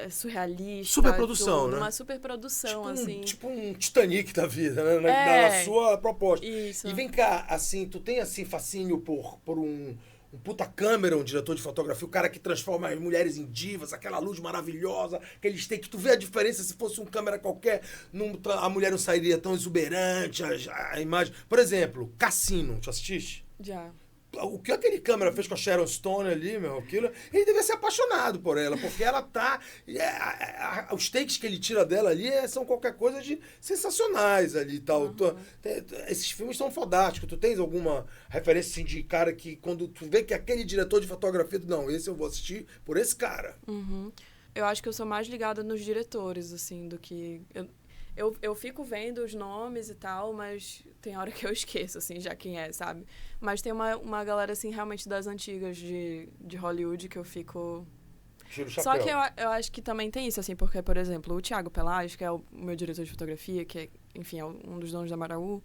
S3: surrealista.
S2: Superprodução,
S3: tudo,
S2: né?
S3: uma superprodução, assim.
S2: Tipo um Titanic da vida, né? Na sua proposta.
S3: Isso.
S2: E vem cá, assim, tu tem, assim, fascínio por um puta câmera, um diretor de fotografia, o cara que transforma as mulheres em divas, aquela luz maravilhosa, aqueles takes. Tu vê a diferença se fosse um câmera qualquer, a mulher não sairia tão exuberante, a imagem. Por exemplo, Cassino, tu assististe?
S3: Já.
S2: O que aquele câmera fez com a Sharon Stone ali, meu, aquilo, ele devia ser apaixonado por ela, porque ela tá... os takes que ele tira dela ali são qualquer coisa de sensacionais ali e tal. Esses filmes são fodásticos. Tu tens alguma referência assim, de cara que quando tu vê que aquele diretor de fotografia, não, esse eu vou assistir por esse cara.
S3: Eu acho que eu sou mais ligada nos diretores, assim, do que... Eu fico vendo os nomes e tal, mas tem hora que eu esqueço, assim, já quem é, sabe? Mas tem uma galera, assim, realmente das antigas de Hollywood que eu fico...
S2: Tiro o chapéu.
S3: Só que eu acho que também tem isso, assim, porque, por exemplo, o Thiago Pelage, que é o meu diretor de fotografia, que é, enfim, é um dos donos da Maraú,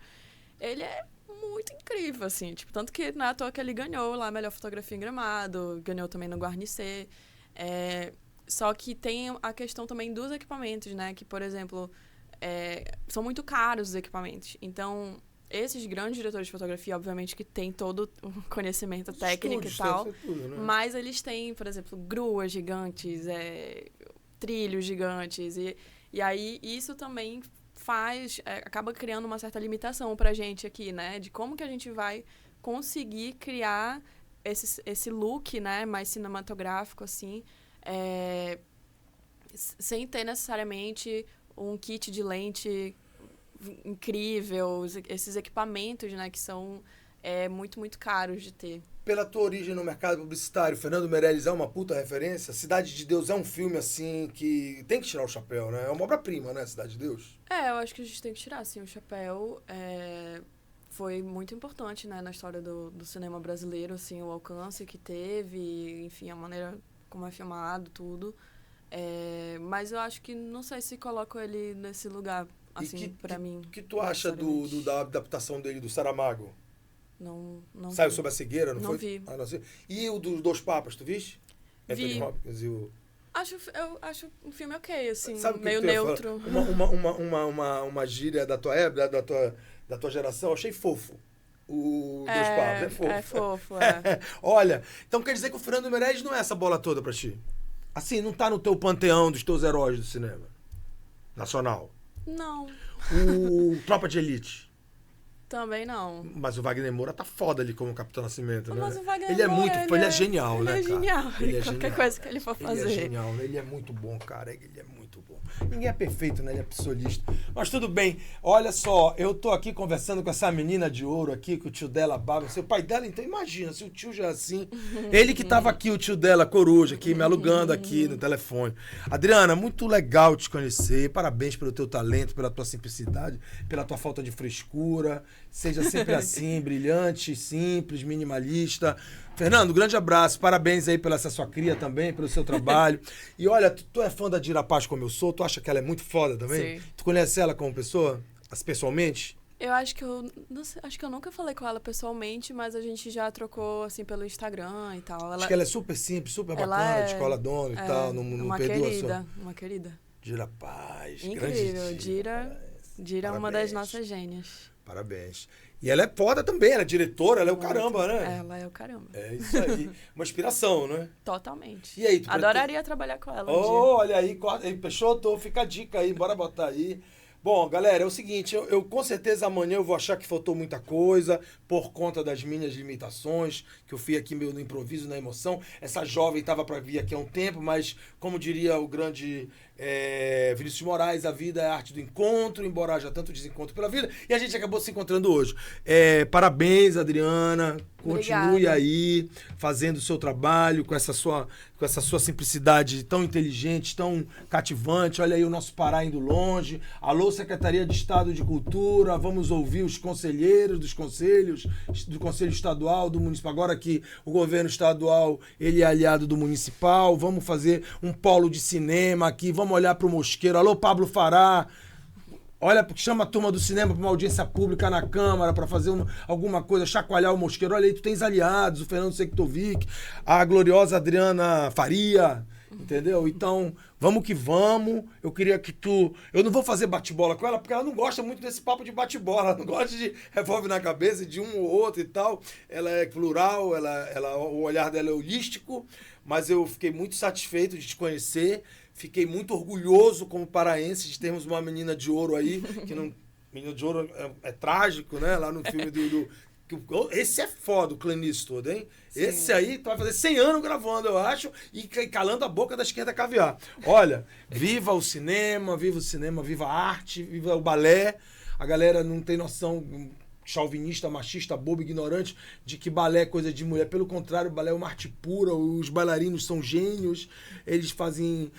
S3: ele é muito incrível, assim, tipo, tanto que não é à toa que ele ganhou lá a melhor fotografia em Gramado, ganhou também no Guarnicê. Só que tem a questão também dos equipamentos, né? Que, por exemplo... são muito caros os equipamentos. Então, esses grandes diretores de fotografia, obviamente, que têm todo o conhecimento técnico e tal,
S2: tudo, né?
S3: mas eles têm, por exemplo, gruas gigantes, trilhos gigantes, e aí isso também acaba criando uma certa limitação pra gente aqui, né? De como que a gente vai conseguir criar esse look, né, mais cinematográfico, assim, sem ter necessariamente um kit de lente incrível, esses equipamentos, né, que são muito, muito caros de ter.
S2: Pela tua origem no mercado publicitário, Fernando Meirelles é uma puta referência? Cidade de Deus é um filme, assim, que tem que tirar o chapéu, né? É uma obra-prima, né, Cidade de Deus?
S3: Eu acho que a gente tem que tirar, assim, o chapéu. Foi muito importante, né, na história do cinema brasileiro, assim, o alcance que teve, enfim, a maneira como é filmado, tudo. Mas eu acho que não sei se coloco ele nesse lugar assim, pra mim.
S2: O que tu acha da adaptação dele, do Saramago?
S3: Não
S2: Saiu
S3: vi.
S2: sobre a cegueira, não foi?
S3: Vi.
S2: Ah, não sei. E o dos Dois Papas, tu viste?
S3: Vi.
S2: Anthony Hopkins e o...
S3: Eu acho um filme ok, assim,
S2: Sabe o que
S3: meio
S2: que tu ia falar?
S3: neutro.
S2: Uma gíria da tua época, da tua geração, eu achei fofo. O Dois Papas, é fofo.
S3: É fofo, é.
S2: Olha, então quer dizer que o Fernando Meirelles não é essa bola toda pra ti? Assim, não tá no teu panteão dos teus heróis do cinema nacional?
S3: Não,
S2: O Tropa de Elite.
S3: também não.
S2: Mas o Wagner Moura tá foda ali como Capitão Nascimento, né?
S3: Mas o Wagner
S2: ele é
S3: Moura,
S2: muito, ele é genial,
S3: ele
S2: né,
S3: é
S2: cara?
S3: genial.
S2: Ele é
S3: Qualquer
S2: genial.
S3: coisa que ele for fazer.
S2: Ele é genial, né? Ele é muito bom, cara. Ele é muito bom. Ninguém é perfeito, né? Ele é psolista. Mas tudo bem. Olha só, eu tô aqui conversando com essa menina de ouro aqui, com o tio dela, Bárbara. Seu pai dela, então imagina, se o tio já é assim. Ele que tava aqui, o tio dela, Coruja, aqui, me alugando aqui no telefone. Adriana, muito legal te conhecer. Parabéns pelo teu talento, pela tua simplicidade, pela tua falta de frescura. Seja sempre assim, brilhante, simples, minimalista. Fernando, grande abraço. Parabéns aí pela essa sua cria também, pelo seu trabalho. E olha, tu é fã da Dira Paz como eu sou? Tu acha que ela é muito foda também?
S3: Sim.
S2: Tu conhece ela como pessoa? Pessoalmente?
S3: Eu acho que não sei, acho que eu nunca falei com ela pessoalmente, mas a gente já trocou, assim, pelo Instagram e tal.
S2: Acho que ela é super simples, super
S3: ela
S2: bacana, de escola dona e tal. Não
S3: uma
S2: perdoa
S3: querida, uma querida.
S2: Dira Paz,
S3: Incrível,
S2: grande
S3: Dira é uma
S2: Parabéns.
S3: das nossas gênias.
S2: Parabéns. E ela é foda também, ela é diretora, ela é o caramba, né?
S3: Ela é o caramba.
S2: É isso aí. Uma inspiração, né?
S3: Totalmente.
S2: E aí, tu
S3: Adoraria trabalhar com ela um dia.
S2: Olha aí, Peixoto, fica a dica aí, bora botar aí. Bom, galera, é o seguinte, eu com certeza amanhã eu vou achar que faltou muita coisa por conta das minhas limitações, que eu fui aqui meio no improviso, na emoção. Essa jovem estava para vir aqui há um tempo, mas como diria o grande Vinícius de Moraes, a vida é a arte do encontro, embora haja tanto desencontro pela vida, e a gente acabou se encontrando hoje. Parabéns, Adriana, continue
S3: Obrigada.
S2: aí fazendo o seu trabalho com essa sua simplicidade tão inteligente, tão cativante. Olha aí o nosso Pará indo longe. Alô, Secretaria de Estado de Cultura, vamos ouvir os conselheiros dos conselhos, do Conselho Estadual, do Municipal. Agora que o governo estadual ele é aliado do municipal, vamos fazer um polo de cinema aqui, vamos olhar para o Mosqueiro. Alô, Pablo Fará. Olha, chama a turma do cinema para uma audiência pública na Câmara, para fazer alguma coisa, chacoalhar o Mosqueiro. Olha aí, tu tens aliados, o Fernando Sektovic, a gloriosa Adriana Faria, entendeu? Então, vamos que vamos. Eu queria que tu... Eu não vou fazer bate-bola com ela, porque ela não gosta muito desse papo de bate-bola. Ela não gosta de revólver na cabeça de um ou outro e tal. Ela é plural, o olhar dela é holístico, mas eu fiquei muito satisfeito de te conhecer. Fiquei muito orgulhoso como paraense de termos uma menina de ouro aí, que não... Menina de ouro é trágico, né? Lá no filme esse é foda, o Clanice todo, hein? Sim. Esse aí tu vai fazer 100 anos gravando, eu acho, e calando a boca da esquerda caviar. Olha, viva o cinema, viva a arte, viva o balé. A galera não tem noção... chauvinista, machista, bobo, ignorante, de que balé é coisa de mulher. Pelo contrário, o balé é uma arte pura, os bailarinos são gênios, eles fazem,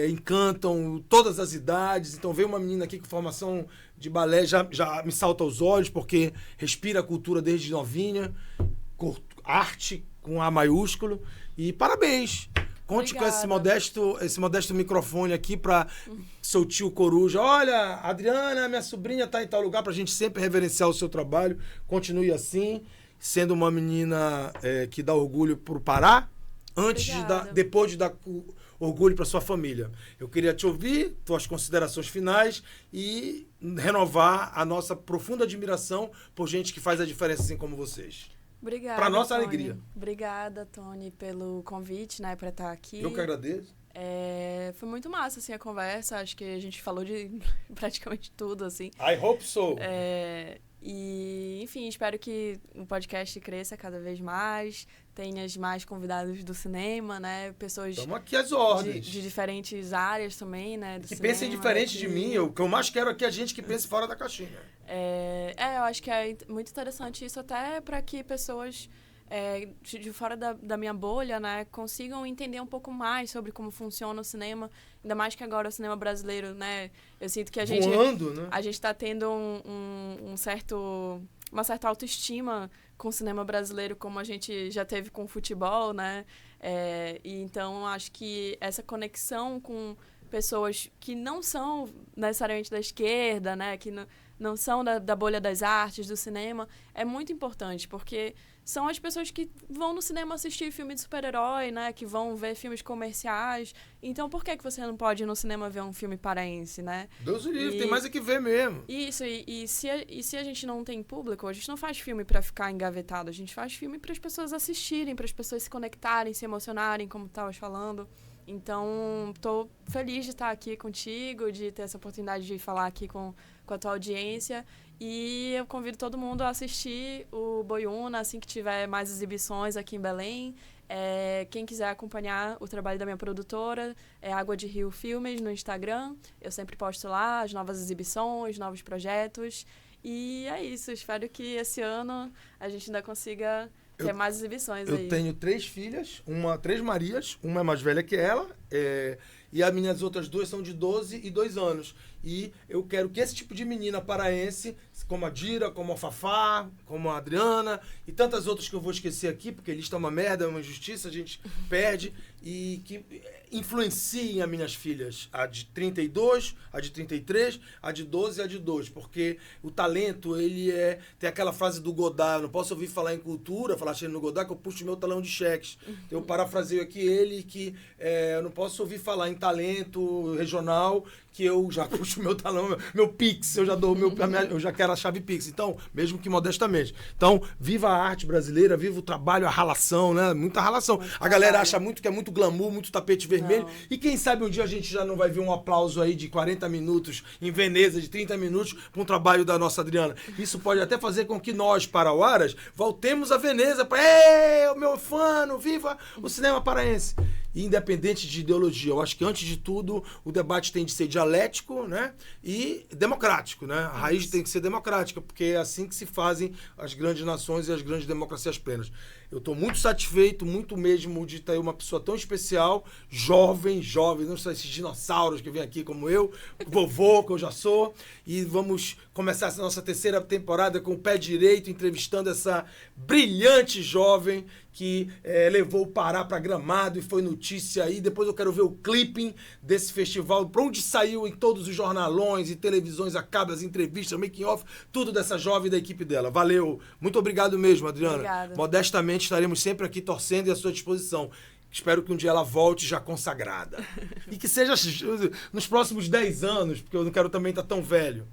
S2: encantam todas as idades. Então veio uma menina aqui com formação de balé, já me salta aos olhos, porque respira a cultura desde novinha, arte com A maiúsculo, e parabéns! Conte
S3: Obrigada.
S2: com esse modesto microfone aqui para seu tio Coruja. Olha, Adriana, minha sobrinha está em tal lugar, para a gente sempre reverenciar o seu trabalho. Continue assim, sendo uma menina que dá orgulho para o Pará, depois de dar orgulho para sua família. Eu queria te ouvir, tuas considerações finais e renovar a nossa profunda admiração por gente que faz a diferença assim como vocês.
S3: Obrigada,
S2: Pra nossa
S3: Tony.
S2: alegria.
S3: Obrigada, Tony, pelo convite, né, pra estar aqui.
S2: Eu que agradeço.
S3: Foi muito massa, assim, a conversa. Acho que a gente falou de praticamente tudo, assim.
S2: I hope so.
S3: E, enfim, espero que o podcast cresça cada vez mais, tenhas mais convidados do cinema, né? Pessoas
S2: Estamos aqui às ordens.
S3: de diferentes áreas também, né? Do
S2: Que
S3: cinema,
S2: pensem diferente de mim. O que eu mais quero aqui é a gente que pense fora da caixinha.
S3: Eu acho que é muito interessante isso até para que pessoas de fora da minha bolha, né, consigam entender um pouco mais sobre como funciona o cinema, ainda mais que agora o cinema brasileiro, né, eu sinto que a gente está tendo uma certa autoestima com o cinema brasileiro, como a gente já teve com o futebol, né, e então acho que essa conexão com pessoas que não são necessariamente da esquerda, né? Que não são da bolha das artes, do cinema, é muito importante, porque são as pessoas que vão no cinema assistir filme de super-herói, né? Que vão ver filmes comerciais. Então, por que você não pode ir no cinema ver um filme paraense, né?
S2: Deus o livre, tem mais é que ver mesmo.
S3: Isso, e se a gente não tem público, a gente não faz filme para ficar engavetado, a gente faz filme para as pessoas assistirem, para as pessoas se conectarem, se emocionarem, como tu estavas falando. Então, estou feliz de estar aqui contigo, de ter essa oportunidade de falar aqui com a tua audiência. E eu convido todo mundo a assistir o Boiúna assim que tiver mais exibições aqui em Belém. Quem quiser acompanhar o trabalho da minha produtora, é Água de Rio Filmes no Instagram. Eu sempre posto lá as novas exibições, novos projetos. E é isso, espero que esse ano a gente ainda consiga ter mais exibições aí.
S2: Eu tenho 3 filhas, 3 Marias, uma é mais velha que ela, e as minhas outras 2 são de 12 e 2 anos. E eu quero que esse tipo de menina paraense, como a Dira, como a Fafá, como a Adriana e tantas outras que eu vou esquecer aqui, porque lista é uma merda, é uma injustiça, a gente perde, e que influenciem as minhas filhas, a de 32, a de 33, a de 12 e a de 2, porque o talento, ele tem aquela frase do Godard, eu não posso ouvir falar em cultura, falar no Godard, que eu puxo meu talão de cheques. Eu parafraseio aqui ele, que eu não posso ouvir falar em talento regional, que eu já puxo meu talão, meu Pix, eu já dou eu já quero a chave Pix. Então, mesmo que modestamente. Então, viva a arte brasileira, viva o trabalho, a ralação, né? Muita ralação. A galera acha muito que é muito glamour, muito tapete vermelho. Não. E quem sabe um dia a gente já não vai ver um aplauso aí de 40 minutos em Veneza, de 30 minutos, para um trabalho da nossa Adriana. Isso pode até fazer com que nós, parauaras, voltemos a Veneza para, o meu fano, viva o cinema paraense. E independente de ideologia, eu acho que antes de tudo o debate tem de ser dialético, né, e democrático, né? A raiz tem que ser democrática, porque é assim que se fazem as grandes nações e as grandes democracias plenas. Eu estou muito satisfeito, muito mesmo, de ter uma pessoa tão especial, jovem, não são esses dinossauros que vêm aqui como eu, vovô, que eu já sou, e vamos começar essa nossa 3ª temporada com o pé direito, entrevistando essa brilhante jovem que levou o Pará para Gramado e foi notícia aí. Depois eu quero ver o clipping desse festival, para onde saiu em todos os jornalões e televisões, acaba as entrevistas, making off, tudo dessa jovem e da equipe dela. Valeu. Muito obrigado mesmo, Adriana.
S3: Obrigada.
S2: Modestamente estaremos sempre aqui torcendo e à sua disposição. Espero que um dia ela volte já consagrada. E que seja nos próximos 10 anos, porque eu não quero também estar tão velho.